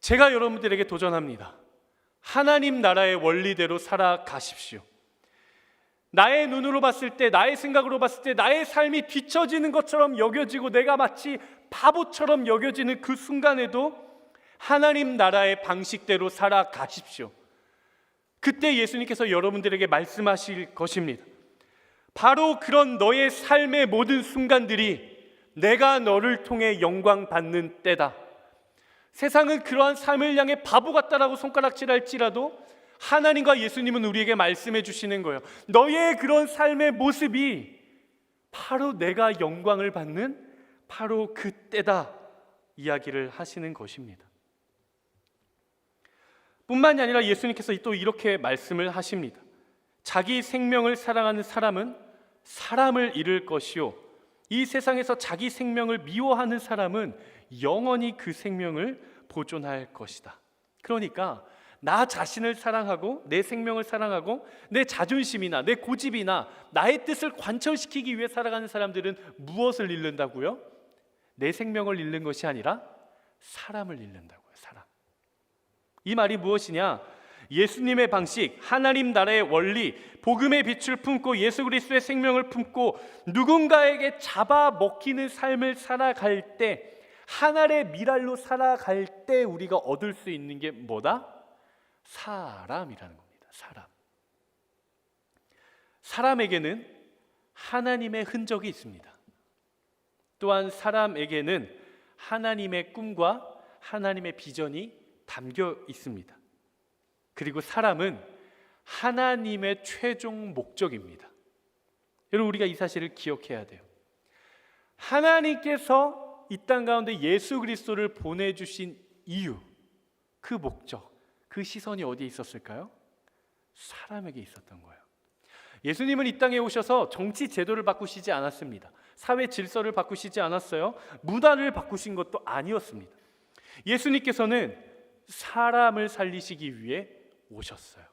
제가 여러분들에게 도전합니다. 하나님 나라의 원리대로 살아가십시오. 나의 눈으로 봤을 때, 나의 생각으로 봤을 때 나의 삶이 뒤처지는 것처럼 여겨지고 내가 마치 바보처럼 여겨지는 그 순간에도 하나님 나라의 방식대로 살아가십시오. 그때 예수님께서 여러분들에게 말씀하실 것입니다. 바로 그런 너의 삶의 모든 순간들이 내가 너를 통해 영광 받는 때다. 세상은 그러한 삶을 향해 바보 같다라고 손가락질할지라도 하나님과 예수님은 우리에게 말씀해 주시는 거예요. 너의 그런 삶의 모습이 바로 내가 영광을 받는 바로 그때다 이야기를 하시는 것입니다. 뿐만이 아니라 예수님께서 또 이렇게 말씀을 하십니다. 자기 생명을 사랑하는 사람은 사람을 잃을 것이요, 이 세상에서 자기 생명을 미워하는 사람은 영원히 그 생명을 보존할 것이다. 그러니까 나 자신을 사랑하고 내 생명을 사랑하고 내 자존심이나 내 고집이나 나의 뜻을 관철시키기 위해 살아가는 사람들은 무엇을 잃는다고요? 내 생명을 잃는 것이 아니라 사람을 잃는다고요. 사람. 이 말이 무엇이냐? 예수님의 방식, 하나님 나라의 원리, 복음의 빛을 품고 예수 그리스도의 생명을 품고 누군가에게 잡아먹히는 삶을 살아갈 때, 하늘의 미랄로 살아갈 때 우리가 얻을 수 있는 게 뭐다? 사람이라는 겁니다. 사람. 사람에게는 하나님의 흔적이 있습니다. 또한 사람에게는 하나님의 꿈과 하나님의 비전이 담겨 있습니다. 그리고 사람은 하나님의 최종 목적입니다. 여러분, 우리가 이 사실을 기억해야 돼요. 하나님께서 이 땅 가운데 예수 그리스도를 보내주신 이유, 그 목적, 그 시선이 어디에 있었을까요? 사람에게 있었던 거예요. 예수님은 이 땅에 오셔서 정치 제도를 바꾸시지 않았습니다. 사회 질서를 바꾸시지 않았어요. 문화를 바꾸신 것도 아니었습니다. 예수님께서는 사람을 살리시기 위해 오셨어요.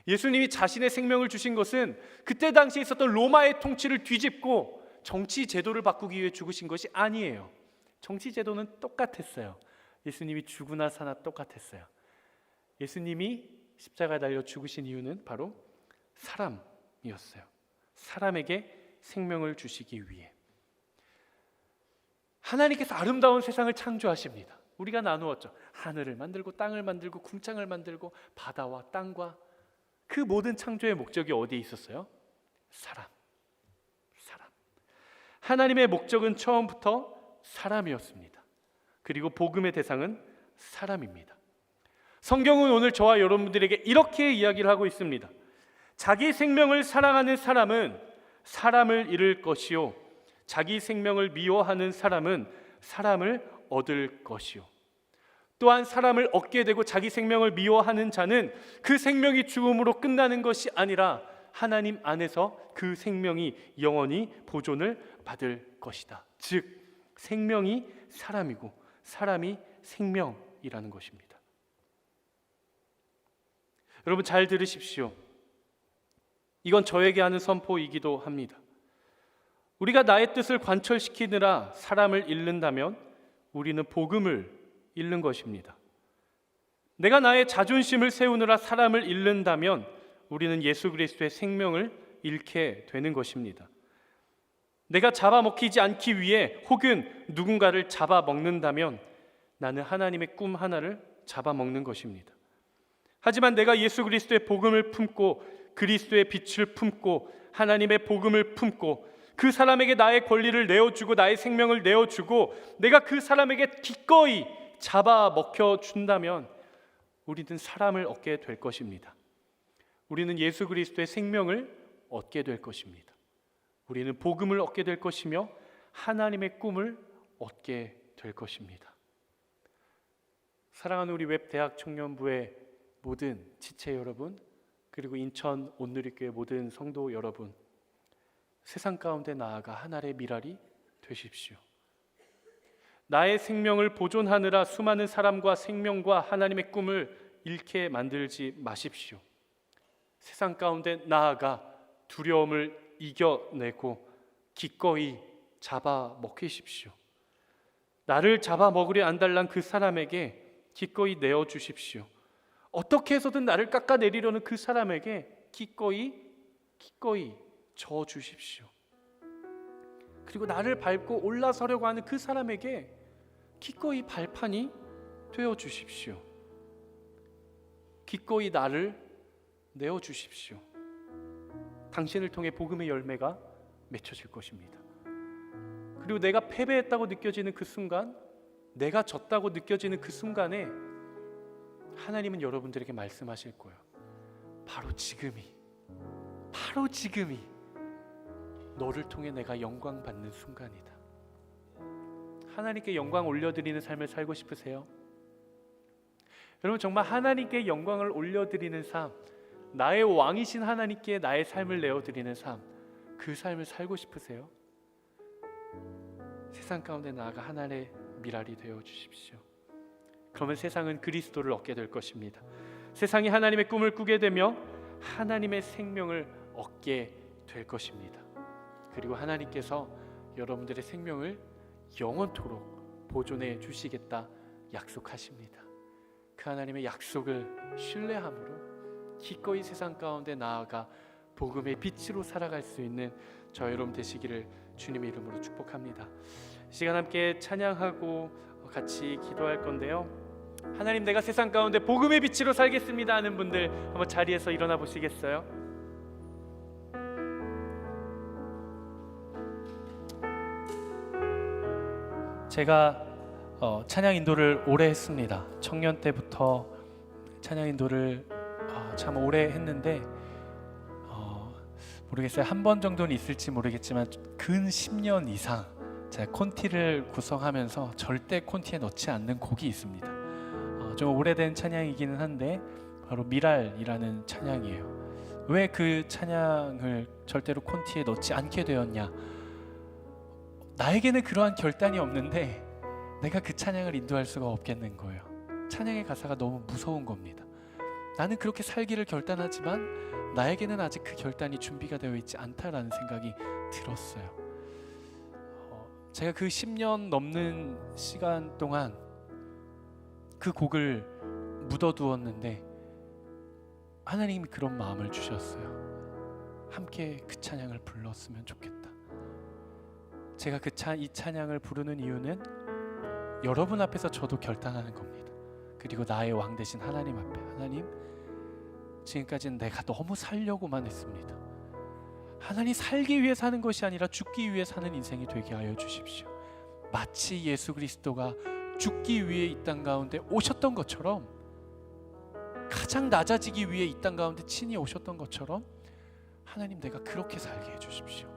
예수님이 자신의 생명을 주신 것은 그때 당시에 있었던 로마의 통치를 뒤집고 정치 제도를 바꾸기 위해 죽으신 것이 아니에요. 정치 제도는 똑같았어요. 예수님이 죽으나 사나 똑같았어요. 예수님이 십자가에 달려 죽으신 이유는 바로 사람이었어요. 사람에게 생명을 주시기 위해. 하나님께서 아름다운 세상을 창조하십니다. 우리가 나누었죠. 하늘을 만들고 땅을 만들고 궁창을 만들고 바다와 땅과 그 모든 창조의 목적이 어디에 있었어요? 사람. 하나님의 목적은 처음부터 사람이었습니다. 그리고 복음의 대상은 사람입니다. 성경은 오늘 저와 여러분들에게 이렇게 이야기를 하고 있습니다. 자기 생명을 사랑하는 사람은 사람을 잃을 것이요, 자기 생명을 미워하는 사람은 사람을 얻을 것이요, 또한 사람을 얻게 되고 자기 생명을 미워하는 자는 그 생명이 죽음으로 끝나는 것이 아니라 하나님 안에서 그 생명이 영원히 보존을 받을 것이다. 즉 생명이 사람이고 사람이 생명이라는 것입니다. 여러분 잘 들으십시오. 이건 저에게 하는 선포이기도 합니다. 우리가 나의 뜻을 관철시키느라 사람을 잃는다면 우리는 복음을 잃는 것입니다. 내가 나의 자존심을 세우느라 사람을 잃는다면 우리는 예수 그리스도의 생명을 잃게 되는 것입니다. 내가 잡아먹히지 않기 위해 혹은 누군가를 잡아먹는다면 나는 하나님의 꿈 하나를 잡아먹는 것입니다. 하지만 내가 예수 그리스도의 복음을 품고 그리스도의 빛을 품고 하나님의 복음을 품고 그 사람에게 나의 권리를 내어주고 나의 생명을 내어주고 내가 그 사람에게 기꺼이 잡아먹혀 준다면 우리는 사람을 얻게 될 것입니다. 우리는 예수 그리스도의 생명을 얻게 될 것입니다. 우리는 복음을 얻게 될 것이며 하나님의 꿈을 얻게 될 것입니다. 사랑하는 우리 웹대학 청년부의 모든 지체 여러분, 그리고 인천 온누리교회 모든 성도 여러분, 세상 가운데 나아가 하늘의 미랄이 되십시오. 나의 생명을 보존하느라 수많은 사람과 생명과 하나님의 꿈을 잃게 만들지 마십시오. 세상 가운데 나아가 두려움을 이겨내고 기꺼이 잡아먹히십시오. 나를 잡아먹으려 안달난 그 사람에게 기꺼이 내어주십시오. 어떻게 해서든 나를 깎아내리려는 그 사람에게 기꺼이 기꺼이 져 주십시오. 그리고 나를 밟고 올라서려고 하는 그 사람에게 기꺼이 발판이 되어 주십시오. 기꺼이 나를 내어 주십시오. 당신을 통해 복음의 열매가 맺혀질 것입니다. 그리고 내가 패배했다고 느껴지는 그 순간, 내가 졌다고 느껴지는 그 순간에 하나님은 여러분들에게 말씀하실 거예요. 바로 지금이 너를 통해 내가 영광 받는 순간이다. 하나님께 영광 올려드리는 삶을 살고 싶으세요? 여러분, 정말 하나님께 영광을 올려드리는 삶, 나의 왕이신 하나님께 나의 삶을 내어드리는 삶, 그 삶을 살고 싶으세요? 세상 가운데 나아가 하나님의 미랄이 되어 주십시오. 그러면 세상은 그리스도를 얻게 될 것입니다. 세상이 하나님의 꿈을 꾸게 되며 하나님의 생명을 얻게 될 것입니다. 그리고 하나님께서 여러분들의 생명을 영원토록 보존해 주시겠다 약속하십니다. 그 하나님의 약속을 신뢰함으로 기꺼이 세상 가운데 나아가 복음의 빛으로 살아갈 수 있는 저 여러분 되시기를 주님의 이름으로 축복합니다. 이 시간 함께 찬양하고 같이 기도할 건데요, 하나님, 내가 세상 가운데 복음의 빛으로 살겠습니다 하는 분들 한번 자리에서 일어나 보시겠어요? 제가 찬양 인도를 오래 했습니다. 청년 때부터 찬양 인도를 참 오래 했는데 모르겠어요. 한 번 정도는 있을지 모르겠지만 근 10년 이상 제가 콘티를 구성하면서 절대 콘티에 넣지 않는 곡이 있습니다. 좀 오래된 찬양이기는 한데 바로 미랄이라는 찬양이에요. 왜 그 찬양을 절대로 콘티에 넣지 않게 되었냐? 나에게는 그러한 결단이 없는데 내가 그 찬양을 인도할 수가 없겠는 거예요. 찬양의 가사가 너무 무서운 겁니다. 나는 그렇게 살기를 결단하지만 나에게는 아직 그 결단이 준비가 되어 있지 않다라는 생각이 들었어요. 제가 그 10년 넘는 시간 동안 그 곡을 묻어두었는데 하나님이 그런 마음을 주셨어요. 함께 그 찬양을 불렀으면 좋겠다. 제가 이 찬양을 부르는 이유는 여러분 앞에서 저도 결단하는 겁니다. 그리고 나의 왕 되신 하나님 앞에, 하나님, 지금까지는 내가 너무 살려고만 했습니다. 하나님, 살기 위해 사는 것이 아니라 죽기 위해 사는 인생이 되게 하여 주십시오. 마치 예수 그리스도가 죽기 위해 이 땅 가운데 오셨던 것처럼, 가장 낮아지기 위해 이 땅 가운데 친히 오셨던 것처럼 하나님, 내가 그렇게 살게 해주십시오.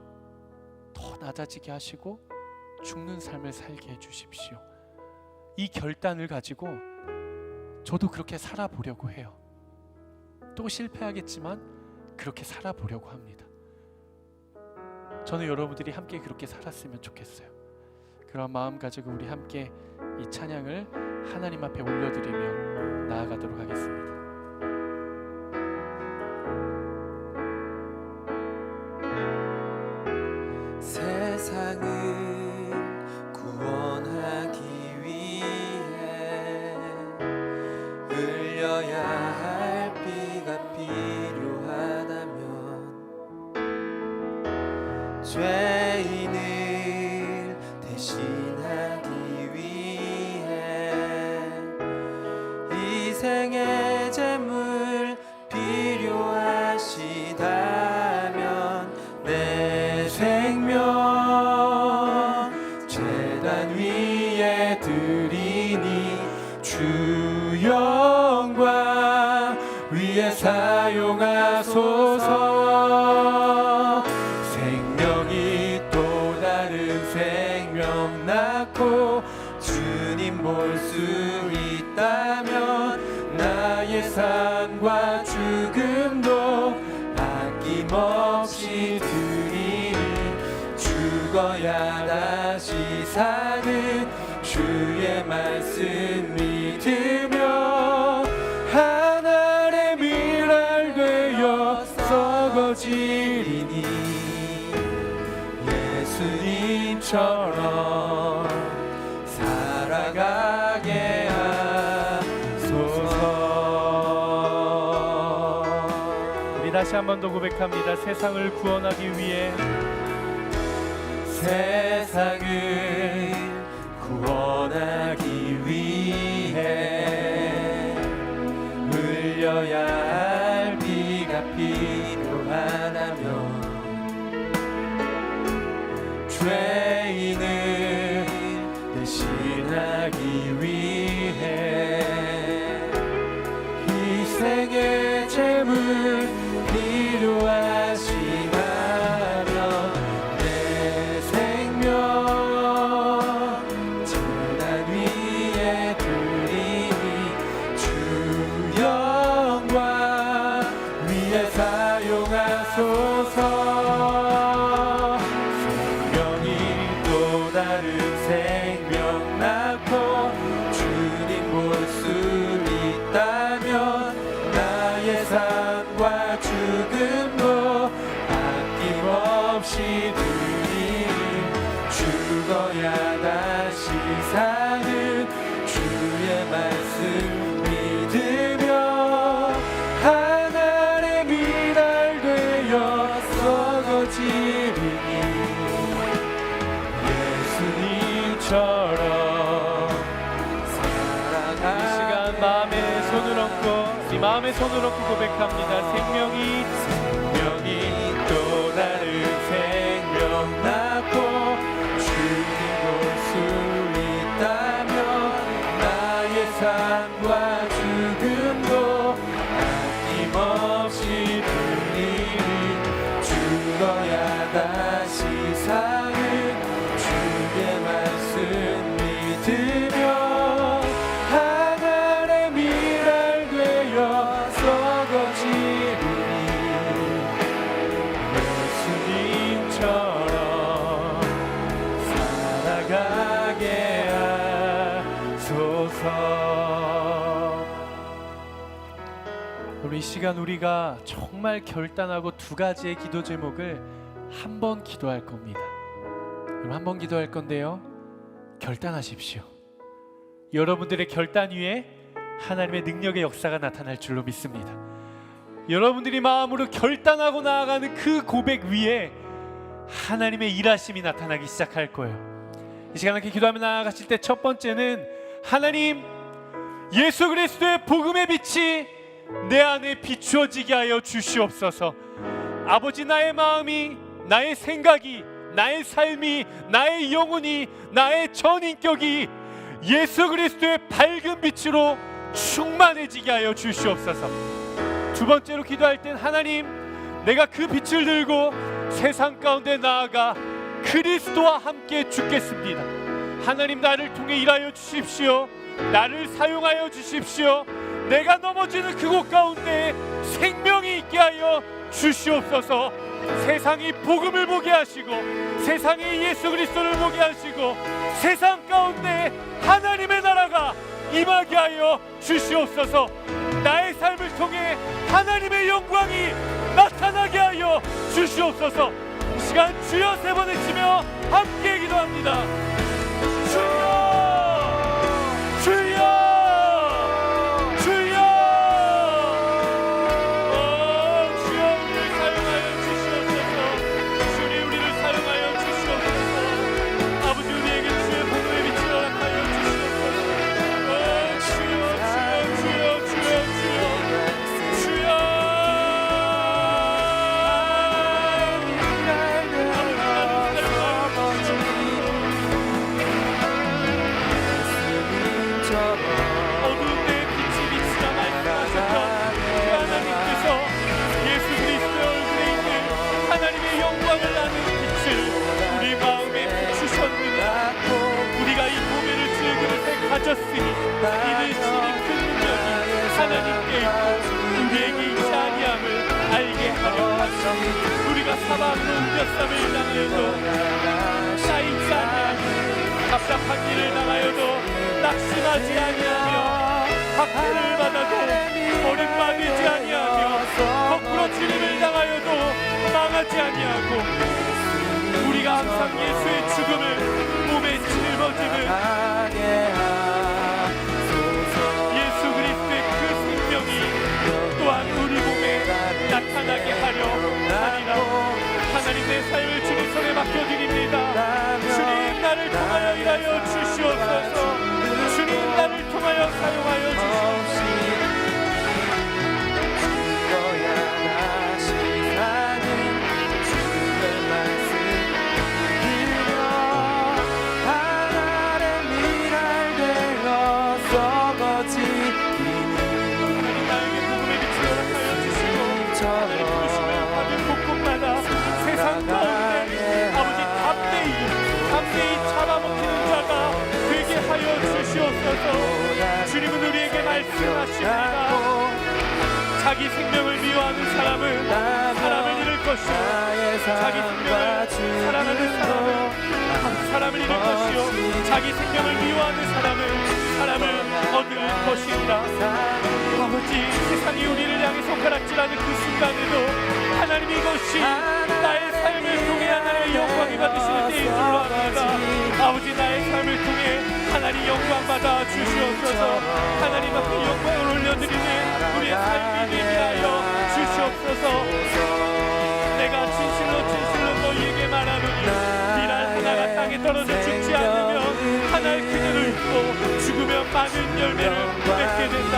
더 낮아지게 하시고 죽는 삶을 살게 해주십시오. 이 결단을 가지고 저도 그렇게 살아보려고 해요. 또 실패하겠지만 그렇게 살아보려고 합니다. 저는 여러분들이 함께 그렇게 살았으면 좋겠어요. 그런 마음 가지고 우리 함께 이 찬양을 하나님 앞에 올려드리며 나아가도록 하겠습니다. 세상을 구원하기 위해 흘려야 할 피가 필요하다면 죄인을 대신하기 위해 희생의 제물 필요하시다면 내 생명 제단 위에 드리니 주 영광 위에 사용하소서. 생명이 또 다른 생명 낳고 주님 볼 수 있다면 나의 삶과 죽음도 아낌없이 드리니 죽어야 다시 사는 주의 말씀 믿으며 하늘의 미랄 되어 썩어지리니 예수님처럼 살아가게 하소서. 우리 다시 다시 한 번 더 고백합니다. 세상을 구원하기 위해 세상을 구원하기 위해 흘려야 할 피가 필요하다면 죄인을 대신하기 위해 희생의 제물 필요하시다면 내 생명 재단 위에 드리니 주 영광 위에 사용하소서. 생명이 또 다른 생명 낳고 주님 볼 수 있다면 나의 삶과 죽음도 아낌없이 드리니 죽어야 다시 사는 주의 말씀 믿으며 하늘의 미랄 되어 썩어지리니 예수님처럼 이 시간 마음에 손을 얹고 이 마음에 손을 얹고 고백합니다. 생명이 또 다른 생명 낳고 주님 볼 수 있다면 나의 삶과 죽음도 아낌없이 드리니 죽어야 다시 사는 주의 말씀 믿으며 하늘의 미랄 되어 썩어지리니 예수님처럼 살아가게 하소서. 우리 이 시간 우리가 정말 결단하고 두 가지의 기도 제목을 한 번 기도할 겁니다. 그럼 한 번 기도할 건데요. 결단하십시오. 여러분들의 결단 위에 하나님의 능력의 역사가 나타날 줄로 믿습니다. 여러분들이 마음으로 결단하고 나아가는 그 고백 위에 하나님의 일하심이 나타나기 시작할 거예요. 이 시간 이렇게 기도하며 나아가실 때 첫 번째는 하나님, 예수 그리스도의 복음의 빛이 내 안에 비추어지게 하여 주시옵소서. 아버지, 나의 마음이, 나의 생각이, 나의 삶이, 나의 영혼이, 나의 전 인격이 예수 그리스도의 밝은 빛으로 충만해지게 하여 주시옵소서. 두 번째로 기도할 땐 하나님, 내가 그 빛을 들고 세상 가운데 나아가 그리스도와 함께 죽겠습니다. 하나님, 나를 통해 일하여 주십시오. 나를 사용하여 주십시오. 내가 넘어지는 그곳 가운데 생명이 있게 하여 주시옵소서. 세상이 복음을 보게 하시고 세상이 예수 그리스도를 보게 하시고 세상 가운데 하나님의 나라가 임하게 하여 주시옵소서. 나의 삶을 통해 하나님의 영광이 나타나게 하여 주시옵소서. 이 시간 주여 세 번 외치며 함께 기도합니다. 주여, 주여, 주여. 주여, 우리를 사용하여 주시옵소서. 주님, 우리를 사용하여 주시옵소서. 아버지, 우리에게 주의 복음의 빛을 허락하여 주시옵소서. 주여, 주여, 주여, 주여, 주여. 어두운 데에 빛이 비치다 말씀하셨던 그 하나님께서 예수 그리스도의 얼굴에 있는 하나님의 영광을 나누는 빛을 우리 마음에 비추셨느냐. 우리가 이 고개를 질그릇에 가졌으니 이는 신이 큰 능력이 하나님께 있고 우리에게 있지 아니함을 알게 하려 하시니 우리가 사방으로 몇3을 당하여도 쌓이지 아니하니 답답한 길을 당하여도 낙심하지 아니하며 학대를 받아도 버림받지 아니하며 거꾸로 진임을 당하여도 망하지 아니하고 우리가 항상 예수의 죽음을 몸에 짊어지는 예수 그리스도의 그 생명이 또한 우리 몸에 나타나게 하려 맡겨드립니다. 주님 나를 통하여 일하여 주시옵소서. 주님 나를 통하여 사용하여 주시옵소서. 세상 가운데 아버지 담대히 잡아먹히는 자가 되게 하여 주시옵소서. 주님은 우리에게 말씀하십니다. 자기 생명을 미워하는 사람은 사람을 잃을 것이요, 자기 생명을 사랑하는 사람은 사람을 잃을 것이요, 자기 생명을 미워하는 사람은 사람을 얻을 것이니라. 아버지, 세상이 우리를 향해 손가락질하는 그 순간에도 하나님 이것이 나의 삶을 통해 하나님의 영광이 받으시는 때인 줄로 압니다. 아버지, 나의 삶을 통해 하나님 영광 받아 주시옵소서. 하나님 앞에 영광을 올려드리는 우리의 삶이 되게 하여 주시옵소서. 내가 진실로 너희에게 말하노니 비랄 하나가 땅에 떨어져 죽지 않으면 하나를 그대로 있고 죽으면 많은 열매를 맺게 된다.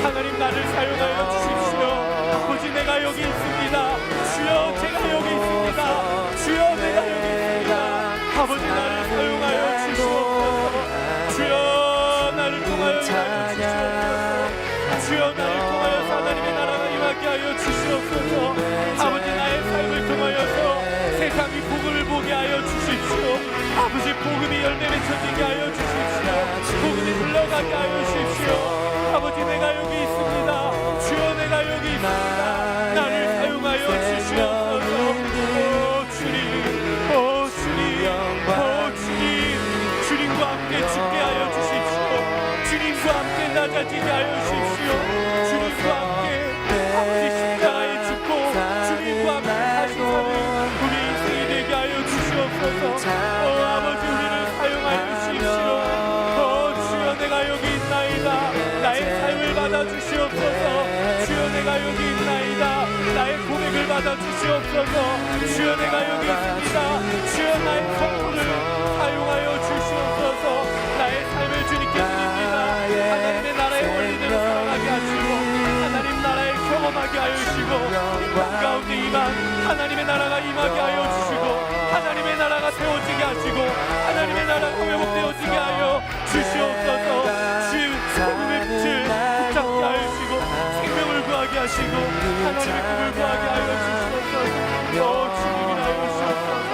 하나님 나를 사용하여 주십시오. 아버지, 내가 여기 있습니다. 주여, 제가 여기 있습니다. 주여, 내가 여기 있습니다. 아버지, 나를 사용하여 주시옵소서. 주여, 나를 통하여 일하여 주시옵소서. 주여, 나를 통하여서 하나님의 나라가 임하게 하여 주시옵소서. 아버지, 나의 삶을 통하여서 세상이 복음을 보게 하여 주십시오. 아버지, 복음이 열매 맺혀지게 하여 주십시오. 복음이 흘러가게 하여 주십시오. 아버지, 내가 여기 있습니다. 주여, 내가 여기 있습니다. 나를 사용하여 주시옵소서. 오 주님, 오 주님, 오 주님, 주님과 함께 죽게 하여 주십시오. 주님과 함께 낮아지게 하여 주십시오. 주님과 함께 아버지 십자가에 죽고 주님과 함께 다시 사는 우리 인생이 되게 하여 주시옵소서. 오 아버지, 우리를 사용하여 주십시오. 오 주여, 내가 여기 있나이다. 나의 삶을 받아 주시옵소서. 주여, 내가 여기 있나이다. 나의 고백을 받아 주시옵소서. 주여, 내가 여기 있습니다. 주여, 나의 성품을 사용하여 주시옵소서. 나의 삶을 주님께 드립니다. 하나님의 나라의 원리대로 살아가게 하시고 하나님 나라에 경험하게 하여 주시고 이 가운데 임한 하나님의 나라가 임하게 하여 주시고 하나님의 나라가 세워지게 하시고 하나님의 나라가 회복되어지게 하여 주시옵소서. 주 복음의 빛을 붙잡게 하여 주시고 생명을 구하게 하시고 하나님의 꿈을 구하게 하여 주시옵소서. 주님이라 하여 주시옵소서.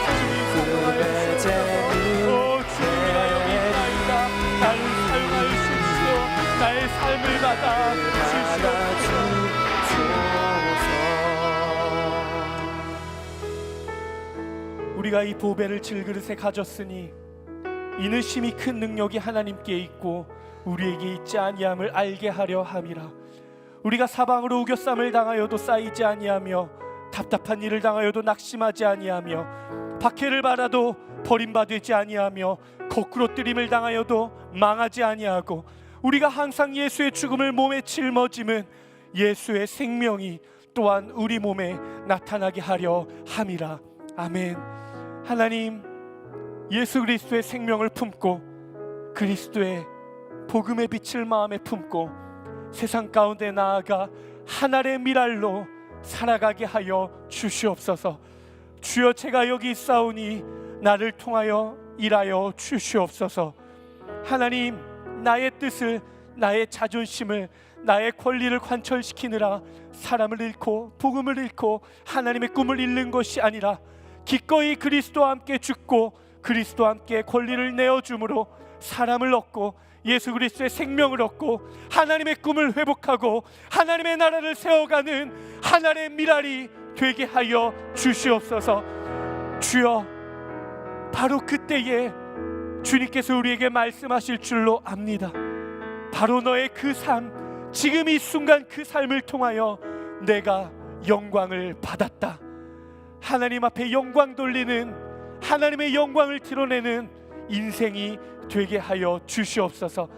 주님 사용하여 주시옵소서. 주님이라 여기 있나이다. 나를 사용하여 주십시오. 나의 삶을 받아 주시옵소서. 우리가 이 보배를 질그릇에 가졌으니 이는 심히 큰 능력이 하나님께 있고 우리에게 있지 아니함을 알게 하려 함이라. 우리가 사방으로 우겨쌈을 당하여도 쌓이지 아니하며 답답한 일을 당하여도 낙심하지 아니하며 박해를 받아도 버림받지 아니하며 거꾸로 뜨림을 당하여도 망하지 아니하고 우리가 항상 예수의 죽음을 몸에 짊어짐은 예수의 생명이 또한 우리 몸에 나타나게 하려 함이라. 아멘. 하나님, 예수 그리스도의 생명을 품고 그리스도의 복음의 빛을 마음에 품고 세상 가운데 나아가 하나의 미랄로 살아가게 하여 주시옵소서. 주여, 제가 여기 있사오니 나를 통하여 일하여 주시옵소서. 하나님, 나의 뜻을, 나의 자존심을, 나의 권리를 관철시키느라 사람을 잃고 복음을 잃고 하나님의 꿈을 잃는 것이 아니라 기꺼이 그리스도와 함께 죽고 그리스도와 함께 권리를 내어줌으로 사람을 얻고 예수 그리스도의 생명을 얻고 하나님의 꿈을 회복하고 하나님의 나라를 세워가는 하나님의 미랄이 되게 하여 주시옵소서. 주여, 바로 그때에 주님께서 우리에게 말씀하실 줄로 압니다. 바로 너의 그 삶, 지금 이 순간 그 삶을 통하여 내가 영광을 받았다. 하나님 앞에 영광 돌리는, 하나님의 영광을 드러내는 인생이 되게 하여 주시옵소서.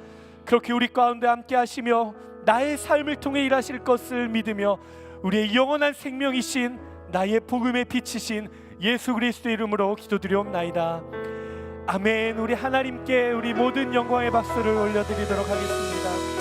그렇게 우리 가운데 함께 하시며 나의 삶을 통해 일하실 것을 믿으며 우리의 영원한 생명이신 나의 복음의 빛이신 예수 그리스도 이름으로 기도드리옵나이다. 아멘. 우리 하나님께 우리 모든 영광의 박수를 올려드리도록 하겠습니다.